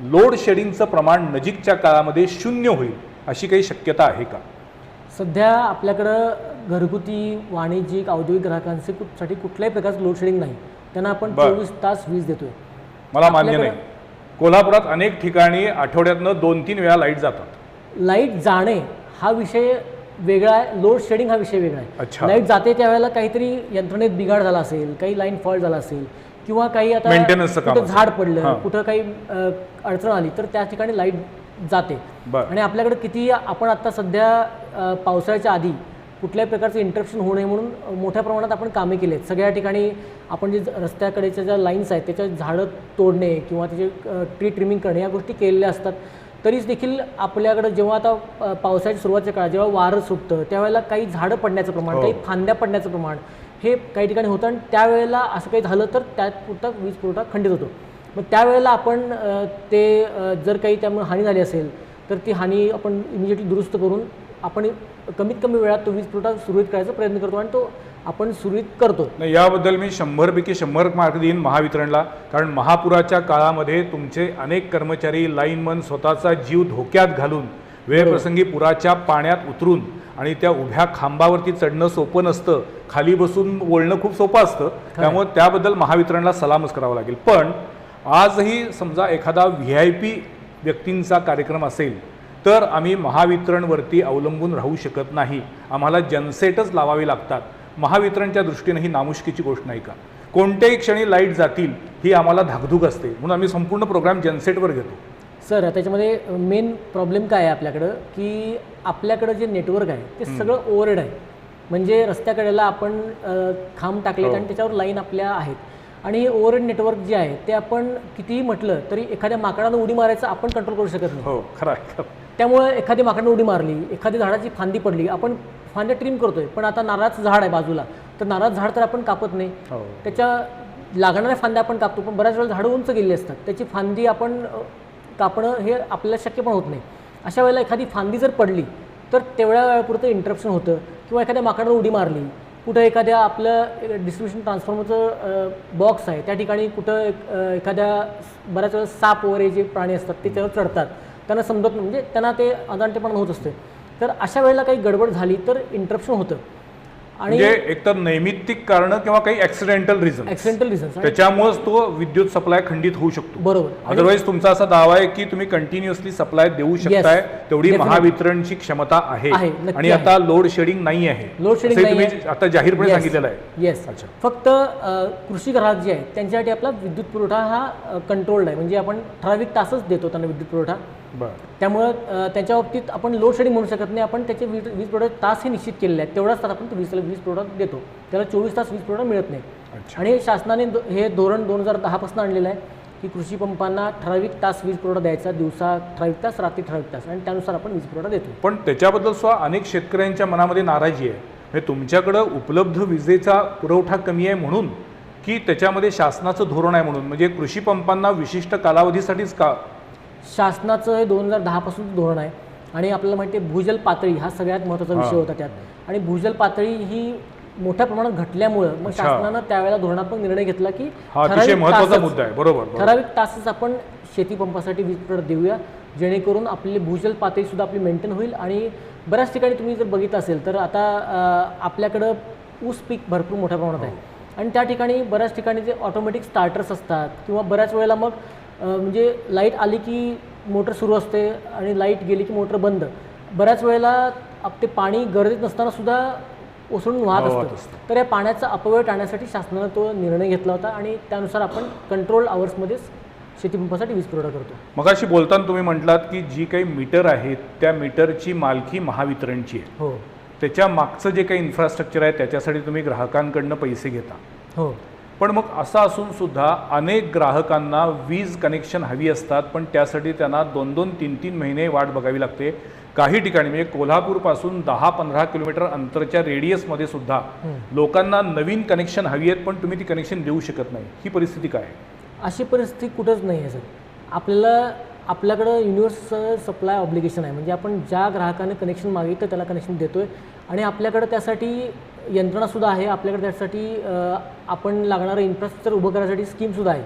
A: लोड शेडिंगचं प्रमाण नजीकच्या काळामध्ये 0 होईल अशी काही शक्यता आहे का?
B: सध्या आपल्याकडं घरगुती, वाणिज्यिक, औद्योगिक ग्राहकांसाठी कुठल्याही प्रकारचं लोड शेडिंग नाही. त्यांना आपण 24 तास वीज देतोय.
A: मला मान्य नाही. कोल्हापुरात अनेक ठिकाणी आठवड्यातनं 2-3 वेळा लाईट जातात.
B: लाईट जाणे हा विषय वेगळा आहे, लोड शेडिंग हा विषय वेगळा आहे. लाईट जाते त्यावेळेला काहीतरी यंत्रणेत बिघाड झाला असेल, काही लाईन फॉल्ट झाला असेल किंवा काही आता कुठं झाड पडलं, कुठं काही अडचण आली तर त्या ठिकाणी लाईट जाते. आणि आपल्याकडे किती आपण आता सध्या पावसाळ्याच्या आधी कुठल्याही प्रकारचं इंटरप्शन होऊ नये म्हणून मोठ्या प्रमाणात आपण कामे केली आहेत. सगळ्या ठिकाणी आपण जे रस्त्याकडेच्या ज्या लाईन्स आहेत त्याच्या झाडं तोडणे किंवा त्याचे ट्री ट्रिमिंग करणे या गोष्टी केलेल्या असतात. तरीच देखील आपल्याकडं जेव्हा आता पावसाच्या सुरुवातीच्या काळात जेव्हा वारं सुटतं त्यावेळेला काही झाडं पडण्याचं प्रमाण, काही फांद्या पडण्याचं प्रमाण हे काही ठिकाणी होतं आणि त्यावेळेला असं काही झालं तर त्यापुरता वीज पुरवठा खंडित होतो. मग त्यावेळेला आपण ते जर काही त्यामुळे हानी झाली असेल तर ती हानी आपण इमिजिएटली दुरुस्त करून आपण कमीत कमी वेळात तो वीज पुरवठा सुरळीत करायचा प्रयत्न करतो आणि तो आपण सुरळीत करतो.
A: नाही, याबद्दल मी 100पैकी 100 मार्क देईन महावितरणला, कारण महापुराच्या काळामध्ये तुमचे अनेक कर्मचारी, लाईनमन स्वतःचा जीव धोक्यात घालून वेळप्रसंगी पुराच्या पाण्यात उतरून आणि त्या उभ्या खांबावरती चढणं सोपं नसतं, खाली बसून बोलणं खूप सोपं असतं, त्यामुळे त्याबद्दल महावितरणला सलामच करावा लागेल. पण आजही समजा एखादा VIP व्यक्तींचा कार्यक्रम असेल तर आम्ही महावितरणवरती अवलंबून राहू शकत नाही, आम्हाला जनसेटच लावावी लागतात. महावितरणच्या दृष्टीने ही नामुष्कीची गोष्ट नाही का? कोणत्याही क्षणी लाईट जातील ही आम्हाला धाकधूक असते, म्हणून आम्ही संपूर्ण प्रोग्राम जनसेटवर घेतो.
B: सर, त्याच्यामध्ये मेन प्रॉब्लेम काय आहे आपल्याकडं की आपल्याकडं जे नेटवर्क आहे ते सगळं ओव्हरहेड आहे. म्हणजे रस्त्याकडेला आपण खांब टाकलेत आणि त्याच्यावर लाईन आपल्या आहेत आणि हे ओव्हरहेड नेटवर्क जे आहे ते आपण कितीही म्हटलं तरी एखाद्या माकडानं उडी मारायचं आपण कंट्रोल करू शकत नाही.
A: हो, खरं.
B: त्यामुळे एखादी माकडानं उडी मारली, एखादी झाडाची फांदी पडली, आपण फांद्या ट्रिम करतोय, पण आता नारळाचं झाड आहे बाजूला तर नारळाचं झाड तर आपण कापत नाही, त्याच्या लागणाऱ्या फांद्या आपण कापतो, पण बऱ्याच वेळेला झाडं उंच गेलेली असतात, त्याची फांदी आपण कापणं हे आपल्याला शक्य पण होत नाही. अशा वेळेला एखादी फांदी जर पडली तर तेवढ्या वेळापुरतं इंटरप्शन होतं किंवा एखाद्या माकडानं उडी मारली, कुठं एखाद्या आपलं डिस्ट्रीब्युशन ट्रान्सफॉर्मरचं बॉक्स आहे त्या ठिकाणी कुठं एखाद्या बऱ्याच वेळेला साप वगैरे जे प्राणी असतात ते त्यावर चढतात, त्यांना समजत नाही, म्हणजे त्यांना ते अजाणतेपणा होत असते. तर अशा वेळेला काही गडबड झाली तर इंटरप्शन होतं. आणि
A: म्हणजे एकतर नैमित्तिक कारण किंवा काही ऍक्सिडेंटल रिझन
B: ऍक्सिडेंटल रिझन्स
A: त्याच्यामुळेच तो विद्युत सप्लाय खंडित होऊ शकतो.
B: बरोबर.
A: अदरवाईज तुमचा असा दावा आहे की तुम्ही कंटिन्युअसली सप्लाय देऊ शकताय, तेवढी
B: definitely.
A: महावितरणची क्षमता आहे
B: नक्की
A: आणि
B: आहे.
A: आता लोड शेडिंग नाही आहे,
B: लोड शेडिंग
A: असंही
B: नाही
A: तुम्ही आता जाहीरपणे सांगितलेलं आहे.
B: येस.
A: अच्छा.
B: फक्त कृषी ग्राहक जे आहेत त्यांच्यासाठी आपला विद्युत पुरवठा हा कंट्रोल्ड आहे, म्हणजे आपण ठराविक तासच देतो त्यांना विद्युत पुरवठा.
A: बरं.
B: त्यामुळं त्याच्या बाबतीत आपण लोड शेडिंग म्हणू शकत नाही. आपण त्याचे वीज पुरवठा तास हे निश्चित केलेले आहेत, तेवढाच तास आपण वीज पुरवठा देतो. त्याला 24 तास वीज पुरवठा मिळत नाही. आणि शासनाने हे धोरण 2010 पासून आणलेलं आहे की कृषी पंपांना ठराविक तास वीज पुरवठा द्यायचा, दिवसा ठराविक तास, रात्री ठराविक तास, आणि त्यानुसार आपण वीज पुरवठा देतो.
A: पण त्याच्याबद्दल सुद्धा अनेक शेतकऱ्यांच्या मनामध्ये नाराजी आहे. म्हणजे तुमच्याकडं उपलब्ध विजेचा पुरवठा कमी आहे म्हणून, की त्याच्यामध्ये शासनाचं धोरण आहे म्हणून? म्हणजे कृषी पंपांना विशिष्ट कालावधीसाठीच का?
B: शासनाचं हे 2010 पासून धोरण आहे. आणि आपल्याला माहिती आहे भूजल पातळी हा सगळ्यात महत्त्वाचा विषय होता त्यात. आणि भूजल पातळी ही मोठ्या प्रमाणात घटल्यामुळं मग शासनानं त्यावेळेला धोरणात्मक निर्णय घेतला की
A: अतिशय महत्त्वाचा मुद्दा आहे. बरोबर.
B: ठराविक तासच आपण शेती पंपासाठी वीज पुरवठा देऊया, जेणेकरून आपली भूजल पातळी सुद्धा आपली मेंटेन होईल. आणि बऱ्याच ठिकाणी तुम्ही जर बघितलं असेल तर आता आपल्याकडं ऊस पीक भरपूर मोठ्या प्रमाणात आहे, आणि त्या ठिकाणी बऱ्याच ठिकाणी जे ऑटोमॅटिक स्टार्टर्स असतात, किंवा बऱ्याच वेळेला मग म्हणजे लाईट आली की मोटर सुरू असते आणि लाईट गेली की मोटर बंद. बऱ्याच वेळेला ते पाणी गरजेत नसताना सुद्धा ओसळून वाहत असतं. तर या पाण्याचा अपव्यय टाळण्यासाठी शासनानं तो निर्णय घेतला होता, आणि त्यानुसार आपण कंट्रोल आवर्समध्येच शेतीपंपासाठी वीज पुरवठा करतो.
A: मगाशी बोलताना तुम्ही म्हटलात की जी काही मीटर आहेत त्या मीटरची मालकी महावितरणची आहे.
B: हो.
A: त्याच्या मागचं जे काही इन्फ्रास्ट्रक्चर आहे त्याच्यासाठी तुम्ही ग्राहकांकडनं पैसे घेता.
B: हो.
A: पण मग असं असून सुद्धा अनेक ग्राहकांना वीज कनेक्शन हवी असतात, पण त्यासाठी त्यांना 2-2, 3-3 महिने वाट बघावी लागते. काही ठिकाणी म्हणजे कोल्हापूरपासून 10-15 किलोमीटर अंतरच्या रेडियसमध्ये सुद्धा लोकांना नवीन कनेक्शन हवी आहेत, पण तुम्ही ती कनेक्शन देऊ शकत नाही. ही परिस्थिती काय आहे?
B: अशी परिस्थिती कुठंच नाही आहे सर. आपल्याकडं युनिव्हर्सल सप्लाय ऑब्लिगेशन आहे, म्हणजे आपण ज्या ग्राहकाने कनेक्शन मागितलं त्याला कनेक्शन देतो आहे. आणि आपल्याकडं त्यासाठी यंत्रणासुद्धा आहे. आपल्याकडे त्यासाठी आपण लागणारं इन्फ्रास्ट्रक्चर उभं करण्यासाठी स्कीमसुद्धा आहे.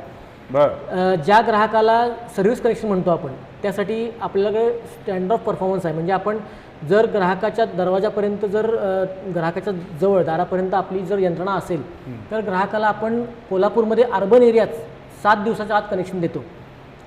A: बरं.
B: ज्या ग्राहकाला सर्व्हिस कनेक्शन म्हणतो आपण, त्यासाठी आपल्याकडे स्टँडर्ड ऑफ परफॉर्मन्स आहे. म्हणजे आपण जर ग्राहकाच्या दरवाजापर्यंत, जर ग्राहकाच्या जवळ दारापर्यंत आपली जर यंत्रणा असेल तर ग्राहकाला आपण कोल्हापूरमध्ये अर्बन एरियात 7 दिवसाच्या आत कनेक्शन देतो,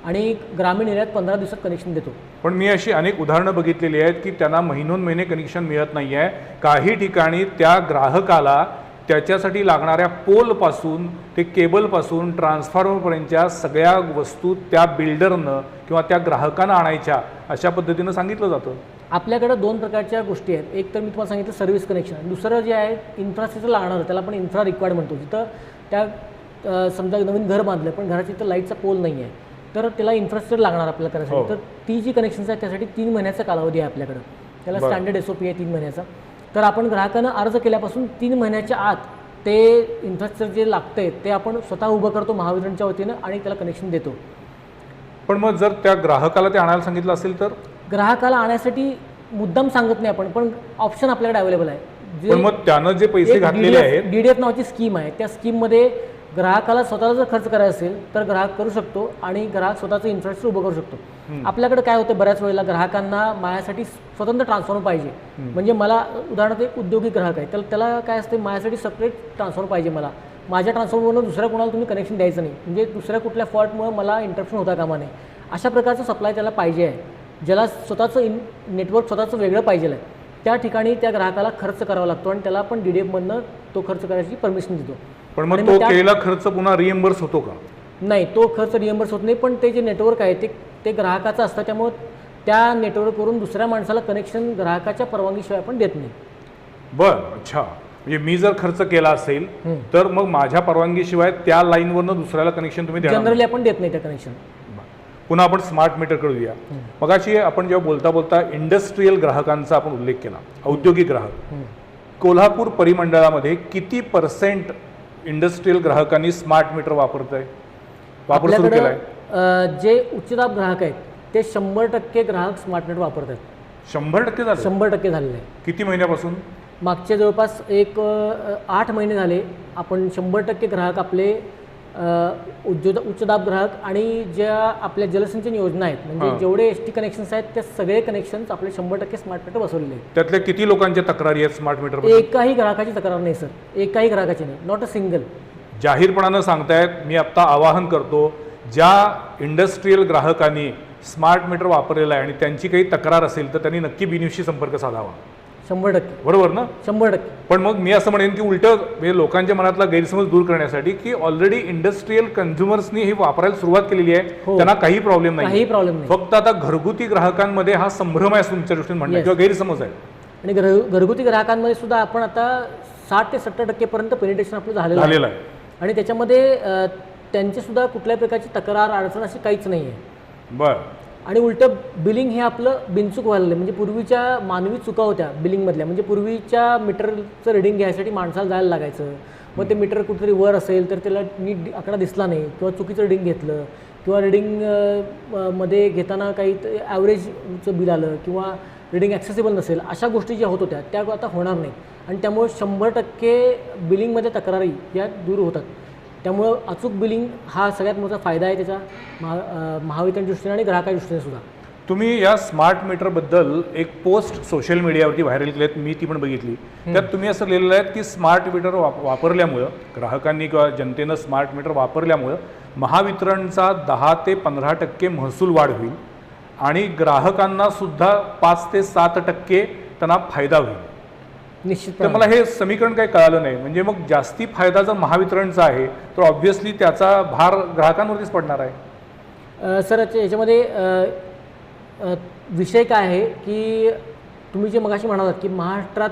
B: आणि ग्रामीण एरियात 15 दिवसात कनेक्शन देतो.
A: पण मी अशी अनेक उदाहरणं बघितलेली आहेत की त्यांना महिने कनेक्शन मिळत नाही आहे. काही ठिकाणी त्या ग्राहकाला त्याच्यासाठी लागणाऱ्या पोलपासून ते केबलपासून ट्रान्सफॉर्मरपर्यंतच्या सगळ्या वस्तू त्या बिल्डरनं किंवा त्या ग्राहकानं आणायच्या, अशा पद्धतीनं सांगितलं जातं.
B: आपल्याकडे 2 प्रकारच्या गोष्टी आहेत. एक तर मी तुम्हाला सांगितलं सर्व्हिस कनेक्शन, दुसरं जे आहे इन्फ्रास्ट्रक्चर लागणार, त्याला आपण इन्फ्रा रिक्वायर्ड म्हणतो. जिथं त्या समजा नवीन घर बांधलं पण घराच्या इथं लाईटचा पोल नाही आहे, तर त्याला इन्फ्रास्ट्रक्चर लागणार आपल्याला करायसाठी. तर ती जी कनेक्शन्स आहेत त्यासाठी 3 महिन्याचा कालावधी आहे आपल्याकडं. त्याला स्टँडर्ड SOP आहे 3 महिन्याचा. तर आपण ग्राहकानं अर्ज केल्यापासून 3 महिन्याच्या आत ते इन्फ्रास्ट्रक्चर जे लागतंय ते आपण स्वतः उभं करतो महावितरणच्या वतीनं, आणि त्याला कनेक्शन देतो.
A: पण मग जर त्या ग्राहकाला ते आणायला सांगितलं असेल तर?
B: ग्राहकाला आणण्यासाठी मुद्दाम सांगत नाही आपण, पण ऑप्शन आपल्याकडे अवेलेबल आहे.
A: पण मग त्यानं जे पैसे घातलेले आहेत,
B: DDF नावाची स्कीम आहे, त्या स्कीममध्ये ग्राहकाला स्वतःला जर खर्च करायचा असेल तर ग्राहक करू शकतो, आणि ग्राहक स्वतःचं इन्फ्रास्ट्रक्चर उभं करू शकतो. आपल्याकडे काय होतं, बऱ्याच वेळेला ग्राहकांना माझ्यासाठी स्वतंत्र ट्रान्सफॉर्मर पाहिजे. म्हणजे मला उदाहरणार्थ एक औद्योगिक ग्राहक आहे, तर त्याला काय असते, माझ्यासाठी सेपरेट ट्रान्सफॉर्मर पाहिजे. माझ्या ट्रान्सफॉर्मरवरून दुसऱ्या कोणाला तुम्ही कनेक्शन द्यायचं नाही, म्हणजे दुसऱ्या कुठल्या फॉल्टमुळे मला इंटरप्शन होता कामा नये. अशा प्रकारचं सप्लाय त्याला पाहिजे आहे. ज्याला स्वतःचं नेटवर्क स्वतःचं वेगळं पाहिजे आहे, त्या ठिकाणी त्या ग्राहकाला खर्च करावा लागतो, आणि त्याला आपण DDFमधनं तो खर्च करायची परमिशन देतो.
A: पण मग तो केलेला खर्च पुन्हा रिएम्बर्स होतो का?
B: नाही, तो खर्च रिएम्बर्स होत नाही. पण ते जे नेटवर्क आहे ते ग्राहकाचं असतं, त्यामुळे त्या नेटवर्कवरून दुसऱ्या माणसाला कनेक्शन ग्राहकाच्या परवानगीशिवाय आपण देत नाही.
A: बरं. अच्छा. म्हणजे मी जर खर्च केला असेल तर मग माझ्या परवानगीशिवाय त्या लाईनवरनं दुसऱ्याला कनेक्शन तुम्ही देणार?
B: जनरली आपण देत नाही त्या कनेक्शन.
A: पुन्हा आपण स्मार्ट मीटरकडे येऊया. मगाशी आपण जेव्हा बोलता इंडस्ट्रीयल ग्राहकांचा आपण उल्लेख केला, औद्योगिक ग्राहक. कोल्हापूर परिमंडळामध्ये किती % इंडस्ट्रीयल ग्राहकांनी स्मार्ट मीटर वापर सुरू केलाय?
B: जे उच्चदाब ग्राहक आहेत ते 100% ग्राहक स्मार्ट मीटर वापरतात.
A: 100% झाले?
B: 100% झालेलं आहे.
A: किती महिन्यापासून?
B: मागचे जवळपास 8 महिने झाले आपण 100% ग्राहक आपले उच्च दाब ग्राहक आणि ज्या आपल्या जलसिंचन योजना आहेत म्हणजे जेवढे एस टी कनेक्शन्स आहेत त्या सगळे कनेक्शन्स आपले 100% स्मार्ट मीटर बसवलेले आहेत.
A: त्यातल्या किती लोकांच्या तक्रारी आहेत स्मार्ट मीटर?
B: एकाही ग्राहकाची तक्रार नाही सर, एकाही ग्राहकाची नाही, नॉट अ सिंगल.
A: जाहीरपणानं सांगतायत, मी आत्ता आवाहन करतो, ज्या इंडस्ट्रीयल ग्राहकांनी स्मार्ट मीटर वापरलेलं आहे आणि त्यांची काही तक्रार असेल तर त्यांनी नक्की बिनविषयी संपर्क साधावा.
B: 100%.
A: बरोबर ना?
B: 100%.
A: पण मग मी असं म्हणेन की उलटं म्हणजे लोकांच्या मनातला गैरसमज दूर करण्यासाठी की ऑलरेडी इंडस्ट्रीयल कन्झ्युमर्सनी हे वापरायला सुरुवात केलेली आहे, त्यांना काही प्रॉब्लेम नाही,
B: काही प्रॉब्लेम नाही.
A: फक्त आता घरगुती ग्राहकांमध्ये हा संभ्रम आहे तुमच्या दृष्टीने म्हणणं किंवा गैरसमज आहे.
B: आणि घरगुती ग्राहकांमध्ये सुद्धा आपण आता 60 ते 70% पर्यंत पेनिट्रेशन आपलं झालेलं आहे आणि त्याच्यामध्ये त्यांची सुद्धा कुठल्याही प्रकारची तक्रार अडचण अशी काहीच नाही आहे.
A: बरं.
B: आणि उलटं बिलिंग हे आपलं बिनचूक व्हायला लागलं. म्हणजे पूर्वीच्या मानवी चुका होत्या बिलिंगमधल्या. म्हणजे पूर्वीच्या मीटरचं रिडिंग घ्यायसाठी माणसाला जायला लागायचं, मग ते मीटर कुठेतरी वर असेल तर त्याला नीट आकडा दिसला नाही किंवा चुकीचं रिडिंग घेतलं किंवा रिडिंग मध्ये घेताना काही ॲव्हरेजचं बिल आलं किंवा रिडिंग ॲक्सेसिबल नसेल, अशा गोष्टी ज्या होत होत्या त्या आता होणार नाही आणि त्यामुळे 100% बिलिंगमध्ये तक्रारी या दूर होतात. त्यामुळं अचूक बिलिंग हा सगळ्यात मोठा फायदा आहे त्याचा महावितरण दृष्टीने आणि ग्राहकाच्या दृष्टीने सुद्धा.
A: तुम्ही या स्मार्ट मीटरबद्दल एक पोस्ट सोशल मीडियावरती व्हायरल केली, मी ती पण बघितली. त्यात तुम्ही असं लिहिलेलं आहे की स्मार्ट मीटर वापरल्यामुळं ग्राहकांनी किंवा जनतेनं स्मार्ट मीटर वापरल्यामुळं महावितरणचा 10 ते 15% महसूल वाढ होईल आणि ग्राहकांना सुद्धा 5 ते 7% त्यांना फायदा होईल.
B: निश्चित.
A: तर मला हे समीकरण काही कळालं नाही. म्हणजे मग जास्ती फायदा जर महावितरणचा आहे तर ऑब्व्हियसली त्याचा भार ग्राहकांवरतीच पडणार आहे.
B: सर याच्यामध्ये विषय काय आहे की तुम्ही जे मगाशी म्हणालात की महाराष्ट्रात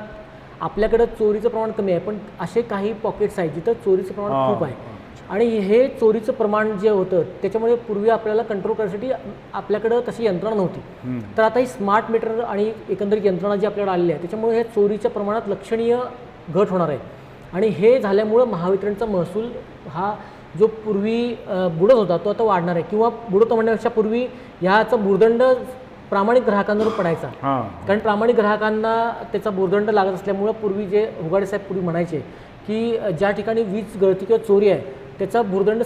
B: आपल्याकडं चोरीचं प्रमाण कमी आहे, पण असे काही पॉकेट्स आहेत जिथं चोरीचं प्रमाण खूप आहे आणि हे चोरीचं प्रमाण जे होतं त्याच्यामुळे पूर्वी आपल्याला कंट्रोल करण्यासाठी आपल्याकडं तशी यंत्रणा नव्हती. तर आता ही स्मार्ट मीटर आणि एकंदरीत यंत्रणा जी आपल्याकडे आलेली आहे त्याच्यामुळे हे चोरीच्या प्रमाणात लक्षणीय घट होणार आहे आणि हे झाल्यामुळं महावितरणचा महसूल हा जो पूर्वी बुडत होता तो आता वाढणार आहे किंवा बुडत म्हणण्यापेक्षा पूर्वी ह्याचा भुर्दंड प्रामाणिक ग्राहकांवर पडायचा. कारण प्रामाणिक ग्राहकांना त्याचा भुर्दंड लागत असल्यामुळं पूर्वी जे हुगाडे साहेब पूर्वी म्हणायचे की ज्या ठिकाणी वीज गळती किंवा चोरी आहे त्याचा भुर्दंड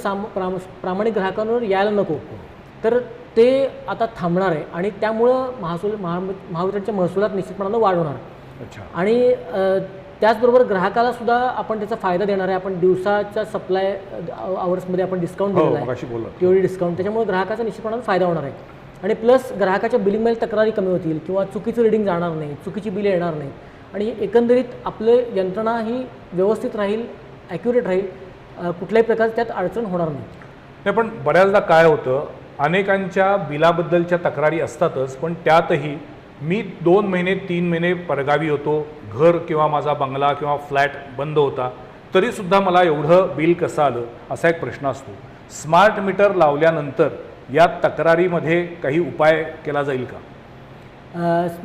B: प्रामाणिक ग्राहकांवर यायला नको, तर ते आता थांबणार आहे आणि त्यामुळं महावितरणच्या महसुलात निश्चितपणानं वाढ होणार. आणि त्याचबरोबर ग्राहकाला सुद्धा आपण त्याचा फायदा देणार आहे. आपण दिवसाच्या सप्लाय आवर्समध्ये आपण डिस्काउंट दिलेला आहे, तेवढी डिस्काउंट, त्याच्यामुळे ग्राहकाचा निश्चितपणानं फायदा होणार आहे. आणि प्लस ग्राहकाच्या बिलिंगमध्ये तक्रारी कमी होतील किंवा चुकीचं रिडिंग जाणार नाही, चुकीची बिले येणार नाही आणि एकंदरीत आपलं यंत्रणा ही व्यवस्थित राहील, ॲक्युरेट राहील, कुठल्याही प्रकारचं त्यात अडचण होणार नाही.
A: पण बऱ्याचदा काय होतं, अनेकांच्या बिलाबद्दलच्या तक्रारी असतातच, पण त्यातही मी 2 महिने 3 महिने परगावी होतो, घर किंवा माझा बंगला किंवा फ्लॅट बंद होता, तरीसुद्धा मला एवढं बिल कसं आलं असा एक प्रश्न असतो. स्मार्ट मीटर लावल्यानंतर या तक्रारीमध्ये काही उपाय केला जाईल का?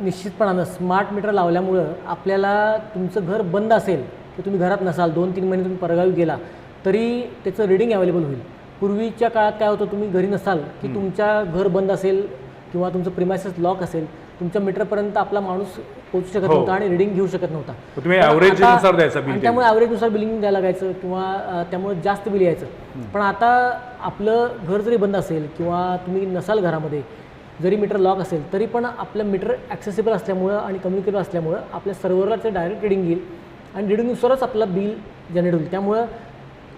B: निश्चितपणानं स्मार्ट मीटर लावल्यामुळं आपल्याला तुमचं घर बंद असेल की तुम्ही घरात नसाल, 2-3 महिने तुम्ही परगावी गेला तरी त्याचं रिडिंग अवेलेबल होईल. पूर्वीच्या काळात काय होतं, तुम्ही घरी नसाल की तुमच्या घर बंद असेल किंवा तुमचं प्रिमायसेस लॉक असेल, तुमच्या मीटरपर्यंत आपला माणूस पोहोचू शकत नव्हता आणि रिडिंग घेऊ शकत नव्हता.
A: तुम्ही ॲव्हरेजनुसार द्यायचं बिल,
B: त्यामुळे ॲव्हरेजनुसार बिलिंग द्यायला लागायचं किंवा त्यामुळे जास्त बिल यायचं. पण आता आपलं घर जरी बंद असेल किंवा तुम्ही नसाल घरामध्ये, जरी मीटर लॉक असेल तरी पण आपलं मीटर ॲक्सेसिबल असल्यामुळं आणि कम्युनिकेबल असल्यामुळं आपल्या सर्व्हरला ते डायरेक्ट रिडिंग येईल आणि रिडिंगनुसारच आपलं बिल जनरेट होईल. त्यामुळं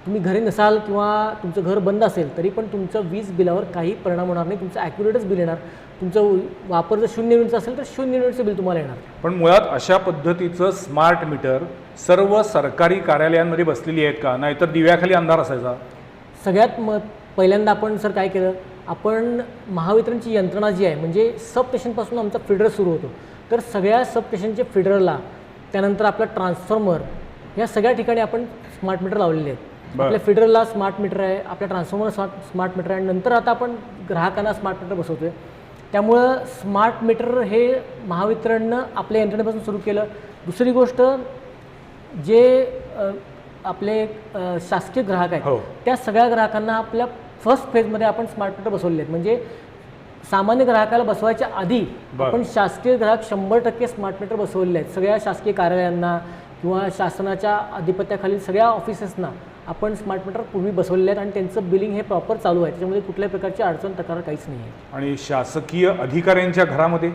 B: तुम्ही घरी नसाल किंवा तुमचं घर बंद असेल तरी पण तुमचं वीज बिलावर काही परिणाम होणार नाही, तुमचं ॲक्युरेटच बिल येणार. तुमचं वापर जर 0 युनिटचं असेल तर 0 युनिटचं बिल तुम्हाला येणार.
A: पण मुळात अशा पद्धतीचं स्मार्ट मीटर सर्व सरकारी कार्यालयांमध्ये बसलेली आहेत का? नाहीतर दिव्याखाली अंधार असायचा?
B: सगळ्यात पहिल्यांदा आपण सर काय केलं, आपण महावितरणची यंत्रणा जी आहे म्हणजे सब स्टेशनपासून आमचा फिडर सुरू होतो, तर सगळ्या सब स्टेशनच्या फिडरला, त्यानंतर आपला ट्रान्सफॉर्मर, या सगळ्या ठिकाणी आपण स्मार्ट मीटर लावलेले आहेत. आपल्या फिडरला स्मार्ट मीटर आहे, आपल्या ट्रान्सफॉर्मरला स्मार्ट मीटर आहे आणि नंतर आता आपण ग्राहकांना स्मार्ट मीटर बसवतो आहे. त्यामुळं स्मार्ट मीटर हे महावितरणनं आपल्या यंत्रणेपासून सुरू केलं. दुसरी गोष्ट, जे आपले शासकीय ग्राहक आहेत त्या सगळ्या ग्राहकांना आपल्या फर्स्ट फेजमध्ये आपण स्मार्ट मीटर बसवलेले आहेत. म्हणजे सामान्य ग्राहकाला बसवायच्या आधी आपण शासकीय ग्राहक 100% स्मार्ट मीटर बसवलेले आहेत. सगळ्या शासकीय कार्यालयांना किंवा शासनाच्या आधिपत्याखालील सगळ्या ऑफिसेसना आपण स्मार्ट मीटर पूर्वी बसवलेले आहेत आणि त्यांचं बिलिंग हे प्रॉपर चालू आहे. त्याच्यामध्ये कुठल्याही प्रकारची अडचण तक्रार काहीच नाही आहे.
A: आणि शासकीय अधिकाऱ्यांच्या घरामध्ये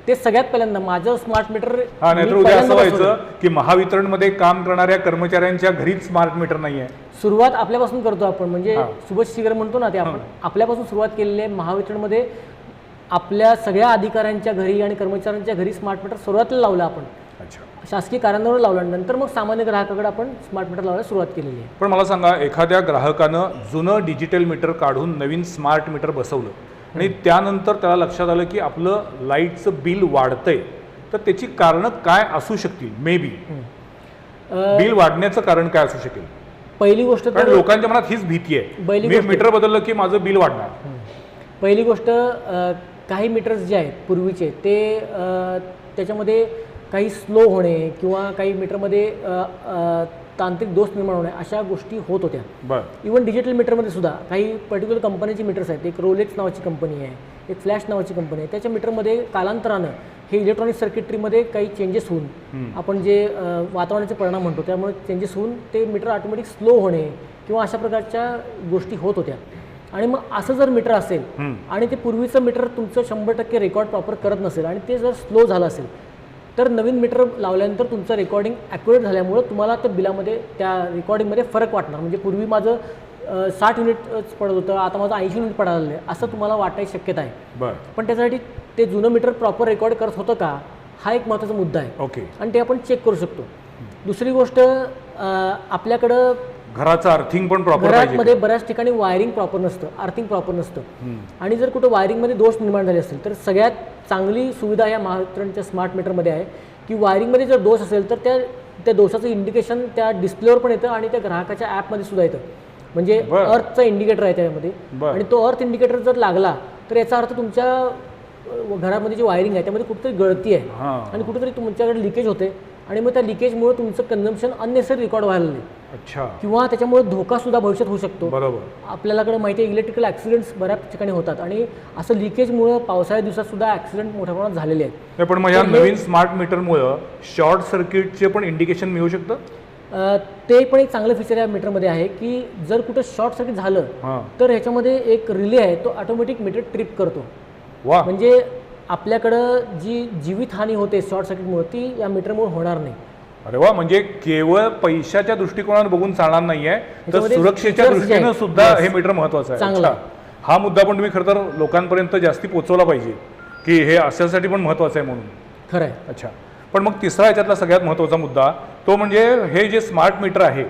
B: ते सगळ्यात पहिल्यांदा माझं स्मार्ट मीटर
A: हा, नाहीतर उद्या असं व्हायचं की महावितरणमध्ये काम करणाऱ्या कर्मचाऱ्यांच्या घरीच स्मार्ट मीटर नाही आहे.
B: सुरुवात आपल्यापासून करतो आपण, म्हणजे सुभाष शिगर म्हणतो ना, ते आपण आपल्यापासून सुरुवात केलेली आहे. महावितरणमध्ये आपल्या सगळ्या अधिकाऱ्यांच्या घरी आणि कर्मचाऱ्यांच्या घरी स्मार्ट मीटर सुरुवातीला लावलं आपण.
A: अच्छा.
B: शासकीय कार्यालयावर लावलं, नंतर मग सामान्य ग्राहकाकडे आपण स्मार्ट मीटर लावायला सुरुवात केलेली आहे.
A: पण मला सांगा, एखाद्या ग्राहकानं जुनं डिजिटल मीटर काढून नवीन स्मार्ट मीटर बसवलं आणि त्यानंतर त्याला लक्षात आलं की आपलं लाईटचं बिल वाढतंय, तर त्याची कारणं काय असू शकतील? मे बी बिल वाढण्याचं कारण काय असू शकेल?
B: पहिली गोष्ट
A: कारण लोकांच्या मनात हीच भीती आहे, मी मीटर बदललं की माझं बिल वाढणार.
B: पहिली गोष्ट, काही मीटर्स जे आहेत पूर्वीचे ते त्याच्यामध्ये काही स्लो होणे किंवा काही मीटरमध्ये तांत्रिक दोष निर्माण होणे अशा गोष्टी होत होत्या.
A: बरं.
B: इवन डिजिटल मीटरमध्ये सुद्धा काही पर्टिक्युलर कंपनीचे मीटर्स आहेत. एक रोलेक्स नावाची कंपनी आहे, एक फ्लॅश नावाची कंपनी आहे. त्याच्या मीटरमध्ये कालांतरानं हे इलेक्ट्रॉनिक सर्किटरीमध्ये काही चेंजेस होऊन, आपण जे वातावरणाचे परिणाम म्हणतो त्यामुळे चेंजेस होऊन ते मीटर ऑटोमॅटिक स्लो होणे किंवा अशा प्रकारच्या गोष्टी होत होत्या. आणि मग असं जर मीटर असेल आणि ते पूर्वीचं मीटर तुमचं 100% रेकॉर्ड प्रॉपर करत नसेल आणि ते जर स्लो झालं असेल, तर नवीन मीटर लावल्यानंतर तुमचं रेकॉर्डिंग ॲक्युरेट झाल्यामुळं तुम्हाला त्या बिलामध्ये, त्या रेकॉर्डिंगमध्ये फरक वाटणार. म्हणजे पूर्वी माझं 60 युनिटच पडत होतं, आता माझं 80 युनिट पडायला लागलं आहे असं तुम्हाला वाटायची शक्यता आहे.
A: बरं.
B: पण त्यासाठी ते जुनं मीटर प्रॉपर रेकॉर्ड करत होतं का, हा एक महत्त्वाचा मुद्दा आहे.
A: ओके.
B: आणि ते आपण चेक करू शकतो. दुसरी गोष्ट, आपल्याकडं
A: घराचं अर्थिंग पण प्रॉपर
B: घरामध्ये बऱ्याच ठिकाणी वायरिंग प्रॉपर नसतं, अर्थिंग प्रॉपर नसतं. आणि जर कुठं वायरिंगमध्ये दोष निर्माण झाले असेल तर सगळ्यात चांगली सुविधा या महावितरणच्या स्मार्ट मीटरमध्ये आहे की वायरिंगमध्ये जर दोष असेल तर त्या दोषाचं इंडिकेशन त्या डिस्प्लेवर पण येतं आणि त्या ग्राहकाच्या ॲपमध्ये सुद्धा येतं. म्हणजे अर्थचा इंडिकेटर आहे त्यामध्ये, आणि तो अर्थ इंडिकेटर जर लागला तर याचा अर्थ तुमच्या घरामध्ये जी वायरिंग आहे त्यामध्ये कुठेतरी गळती आहे आणि कुठेतरी तुमच्याकडे लिकेज होते आणि मग त्या लिकेजमुळे तुमचं कन्झम्पशन अननेसरी रेकॉर्ड व्हायला लागले.
A: अच्छा.
B: किंवा त्याच्यामुळे धोका सुद्धा भविष्यात होऊ शकतो.
A: बरोबर.
B: आपल्याकडे माहिती आहे इलेक्ट्रिकल ॲक्सिडेंट्स बऱ्याच ठिकाणी होतात आणि असं लिकेजमुळे पावसाळ्या दिवसात सुद्धा ॲक्सिडेंट मोठ्या प्रमाणात झालेले आहेत.
A: पण मग या नवीन स्मार्ट मीटरमुळे शॉर्ट सर्किटचे पण इंडिकेशन मिळू शकतं?
B: ते पण एक चांगलं फीचर या मीटरमध्ये आहे की जर कुठं शॉर्ट सर्किट झालं तर ह्याच्यामध्ये एक रिले आहे, तो ऑटोमॅटिक मीटर ट्रिप करतो. म्हणजे आपल्याकडं जी जीवितहानी होते शॉर्ट सर्किटमुळे ती या मीटरमुळे होणार नाही.
A: अरे वा, म्हणजे केवळ पैशाच्या दृष्टिकोनात बघून चालणार नाहीये, तर सुरक्षेच्या दृष्टीनं सुद्धा हे मीटर महत्वाचं आहे. अच्छा. हा मुद्दा पण तुम्ही खरं तर लोकांपर्यंत जास्ती पोहोचवला पाहिजे की हे अशासाठी पण महत्वाचं आहे म्हणून.
B: खरं आहे.
A: अच्छा. पण मग तिसरा याच्यातला सगळ्यात महत्त्वाचा मुद्दा तो म्हणजे हे जे स्मार्ट मीटर आहे,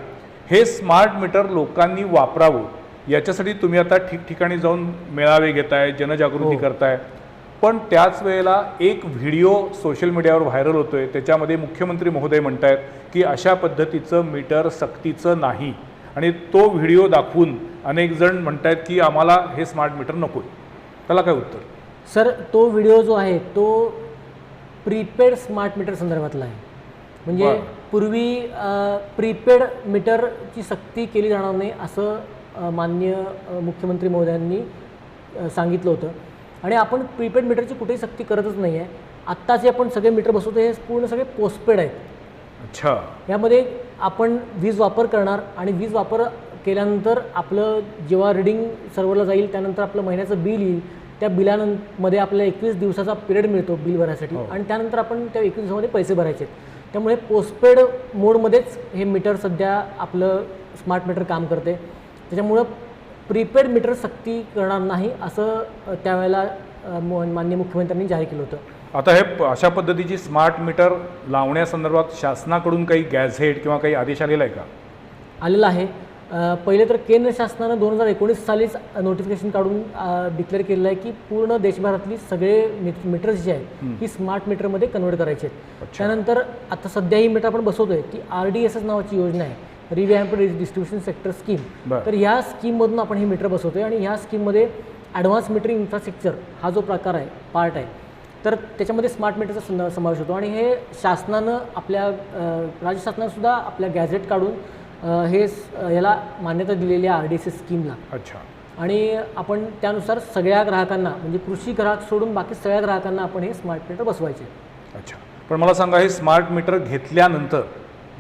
A: हे स्मार्ट मीटर लोकांनी वापरावं याच्यासाठी तुम्ही आता ठिकठिकाणी जाऊन मेळावे घेताय, जनजागृती करताय. पण त्याच वेळेला एक व्हिडिओ सोशल मीडियावर व्हायरल होतोय, त्याच्यामध्ये मुख्यमंत्री महोदय म्हणतायत की अशा पद्धतीचं मीटर सक्तीचं नाही, आणि तो व्हिडिओ दाखवून अनेक जण म्हणतायत की आम्हाला हे स्मार्ट मीटर नकोय. त्याला काय उत्तर?
B: सर, तो व्हिडिओ जो आहे तो प्रीपेड स्मार्ट मीटर संदर्भातला आहे. म्हणजे पूर्वी प्रीपेड मीटरची सक्ती केली जाणार नाही असं माननीय मुख्यमंत्री महोदयांनी सांगितलं होतं आणि आपण प्रीपेड मीटरची कुठेही सक्ती करतच नाही आहे. आत्ता जे आपण सगळे मीटर बसवतो हे पूर्ण सगळे पोस्टपेड आहेत.
A: अच्छा.
B: यामध्ये आपण वीज वापर करणार आणि वीज वापर केल्यानंतर आपलं जेव्हा रिडिंग सर्व्हरला जाईल त्यानंतर आपलं महिन्याचं बिल येईल. त्या बिलामध्ये आपल्याला 21 दिवसाचा पिरियड मिळतो बिल भरायसाठी आणि त्यानंतर आपण त्या 21 दिवसामध्ये पैसे भरायचे. त्यामुळे पोस्टपेड मोडमध्येच हे मीटर सध्या आपलं स्मार्ट मीटर काम करते. त्याच्यामुळं प्रीपेड मीटर सक्ती करणार नाही असं त्यावेळेला माननीय मुख्यमंत्र्यांनी जाहीर केलं होतं.
A: आता हे अशा पद्धतीची स्मार्ट मीटर लावण्यासंदर्भात शासनाकडून काही गॅझेट किंवा काही आदेश आलेला आहे का? आलेला
B: आहे. पहिले तर केंद्र शासनानं 2019 सालीच नोटिफिकेशन काढून डिक्लेअर केलेलं आहे की पूर्ण देशभरातली सगळे मीटर्स जे आहेत ही स्मार्ट मीटरमध्ये कन्वर्ट करायचे आहेत. त्यानंतर आता सध्या ही मीटर आपण बसवतोय ती RDSS नावाची योजना आहे, रिव्हॅम्प्ड डिस्ट्रीब्युशन सेक्टर स्कीम. तर ह्या स्कीममधून आपण ही मीटर बसवतोय आणि ह्या स्कीममध्ये ॲडव्हान्स मीटरिंग इन्फ्रास्ट्रक्चर हा जो प्रकार आहे, पार्ट आहे, तर त्याच्यामध्ये स्मार्ट मीटरचा समावेश होतो. आणि हे शासनानं आपल्या राज्य शासनानंसुद्धा आपल्या गॅझेट काढून हे याला मान्यता दिलेली आहे RDSS स्कीमला.
A: अच्छा.
B: आणि आपण त्यानुसार सगळ्या ग्राहकांना, म्हणजे कृषी ग्राहक सोडून बाकी सगळ्या ग्राहकांना आपण हे स्मार्ट मीटर बसवायचे.
A: अच्छा. पण मला सांगा, हे स्मार्ट मीटर घेतल्यानंतर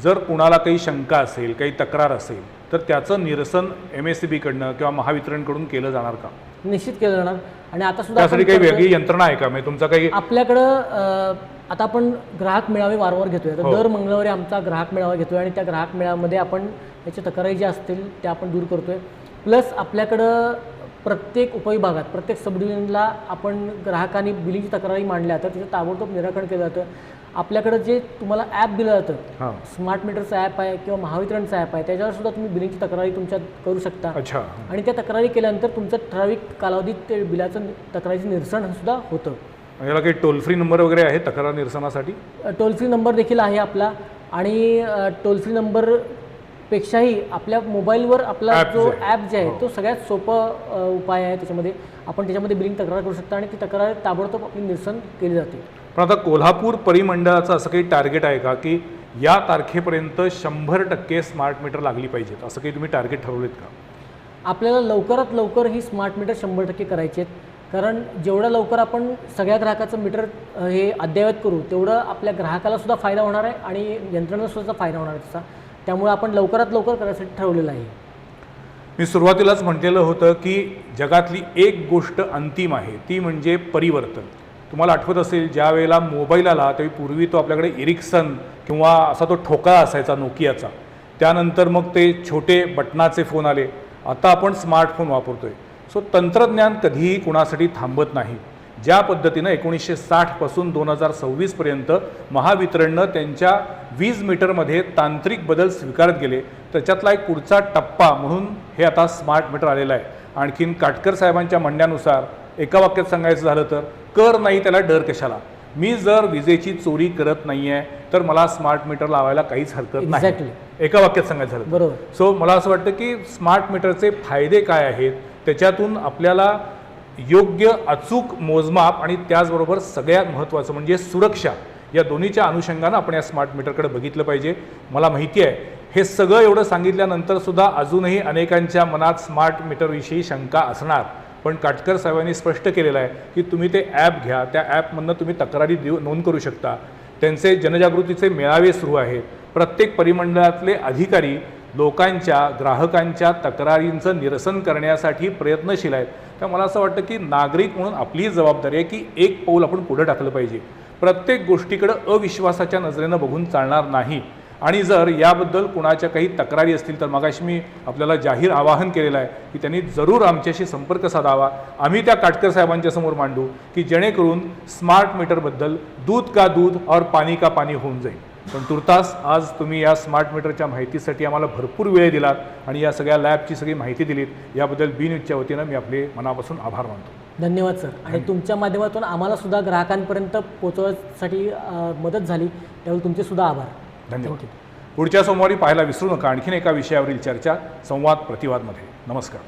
A: जर कुणाला काही शंका असेल, काही तक्रार असेल, तर त्याचं निरसन MSEBकडनं किंवा महावितरणकडून केलं जाणार का?
B: निश्चित केलं जाणार. आणि आता सुद्धा
A: त्यासाठी
B: आपण
A: काही
B: करतोय.
A: वेगळी यंत्रणा आहे का? म्हणजे तुमचा काही
B: आपल्याकडं आता आपण ग्राहक मेळावे वारंवार घेतोय. तर
A: हो.
B: दर मंगळवारी आमचा ग्राहक मेळावा घेतोय आणि त्या ग्राहक मेळाव्यामध्ये आपण याच्या तक्रारी ज्या असतील त्या आपण दूर करतोय. प्लस आपल्याकडं प्रत्येक उपविभागात प्रत्येक सब डिव्हिजनला आपण ग्राहकांनी बिलिंगची तक्रारी मांडल्या तर तिचं ताबडतोब निराकरण केलं जातं. आपल्याकडं जे तुम्हाला ॲप दिलं जातं,
A: हां.
B: स्मार्ट मीटरचं ॲप आहे किंवा महावितरणचं ॲप आहे, त्याच्यावर सुद्धा तुम्ही बिलिंगची तक्रारी तुमच्या करू शकता.
A: अच्छा.
B: आणि त्या तक्रारी केल्यानंतर तुमचं ठराविक कालावधीत ते बिलाचं तक्रारीचं निरसन सुद्धा होतं.
A: याला काही टोल फ्री नंबर वगैरे आहे तक्रार निरसनासाठी?
B: टोल फ्री नंबर देखील आहे आपला. आणि टोल फ्री नंबरपेक्षाही आपल्या मोबाईलवर आपला
A: App
B: जो
A: जे आहे.
B: ॲप जे आहे तो सगळ्यात सोपं उपाय आहे. त्याच्यामध्ये आपण त्याच्यामध्ये बिलिंग तक्रार करू शकता आणि ती तक्रार ताबडतोब आपली निरसन केली जाते.
A: पण आता कोल्हापूर परिमंडळाचं असं काही टार्गेट आहे का की या तारखेपर्यंत 100% स्मार्ट मीटर लागली पाहिजेत, असं काही तुम्ही टार्गेट ठरवलेत का?
B: आपल्याला लवकरात लवकर ही स्मार्ट मीटर 100% करायचे आहेत. कारण जेवढं लवकर आपण सगळ्या ग्राहकाचं मीटर हे अद्ययावत करू तेवढं आपल्या ग्राहकाला सुद्धा फायदा होणार आहे आणि यंत्रणेला सुद्धा फायदा होणार आहे त्याचा. त्यामुळे आपण लवकरात लवकर करण्यासाठी ठरवलेलं आहे.
A: मी सुरुवातीलाच म्हटलेलं होतं की जगातली एक गोष्ट अंतिम आहे, ती म्हणजे परिवर्तन. तुम्हाला आठवत असेल ज्या वेळेला मोबाईल आला त्यावेळी पूर्वी तो आपल्याकडे एरिक्सन किंवा असा तो ठोकळा असायचा नोकियाचा. त्यानंतर मग ते छोटे बटनाचे फोन आले. आता आपण स्मार्टफोन वापरतोय. सो तंत्रज्ञान कधीही कुणासाठी थांबत नाही. ज्या पद्धतीनं 1960 पासून 2026पर्यंत महावितरणनं त्यांच्या वीज मीटरमध्ये तांत्रिक बदल स्वीकारत गेले, त्याच्यातला एक पुढचा टप्पा म्हणून हे आता स्मार्ट मीटर आलेलं आहे. आणखीन काटकर साहेबांच्या म्हणण्यानुसार एका वाक्यात सांगायचं झालं तर कर नाही त्याला डर कशाला. मी जर विजेची चोरी करत नाही आहे तर मला स्मार्ट मीटर लावायला काहीच हरकत नाही.
B: एक्झॅक्टली
A: एका वाक्यात सांगायचं झालं तर.
B: बरोबर.
A: सो मला असं वाटतं की स्मार्ट मीटरचे फायदे काय आहेत, त्याच्यातून आपल्याला योग्य अचूक मोजमाप आणि त्याचबरोबर सगळ्यात महत्त्वाचं म्हणजे सुरक्षा, या दोन्हीच्या अनुषंगानं आपण या स्मार्ट मीटरकडे बघितलं पाहिजे. मला माहिती आहे हे सगळं एवढं सांगितल्यानंतर सुद्धा अजूनही अनेकांच्या मनात स्मार्ट मीटरविषयी शंका असणार. पण काटकर साहेबांनी स्पष्ट केलेलं आहे की तुम्ही ते ॲप घ्या, त्या ॲपमधनं तुम्ही तक्रारी नोंद करू शकता. त्यांचे जनजागृतीचे मेळावे सुरू आहेत. प्रत्येक परिमंडळातले अधिकारी लोकांच्या ग्राहकांच्या तक्रारींचं निरसन करण्यासाठी प्रयत्नशील आहेत. तर मला असं वाटतं की नागरिक म्हणून आपली जबाबदारी आहे की एक पाऊल आपण पुढे टाकलं पाहिजे. प्रत्येक गोष्टीकडं अविश्वासाच्या नजरेनं बघून चालणार नाही. आणि जर याबद्दल कुणाच्या काही तक्रारी असतील तर मगाशी मी आपल्याला जाहीर आवाहन केलेलं आहे की त्यांनी जरूर आमच्याशी संपर्क साधावा. आम्ही त्या काटकर साहेबांच्या समोर मांडू की जेणेकरून स्मार्ट मीटरबद्दल दूध का दूध और पाणी का पाणी होऊन जाईल. पण तुर्तास आज तुम्ही या स्मार्ट मीटरच्या माहितीसाठी आम्हाला भरपूर वेळ दिलात आणि या सगळ्या लॅबची सगळी माहिती दिलीत. याबद्दल बी न्यूजच्या वतीनं मी आपले मनापासून आभार मानतो.
B: धन्यवाद सर. आणि तुमच्या माध्यमातून आम्हाला सुद्धा ग्राहकांपर्यंत पोहोचवण्यासाठी मदत झाली, त्यावेळी तुमचे सुद्धा आभार.
A: धन्यवाद. पुढच्या सोमवारी पाहायला विसरू नका आणखीन एका विषयावरील चर्चा संवाद प्रतिवादमध्ये. नमस्कार.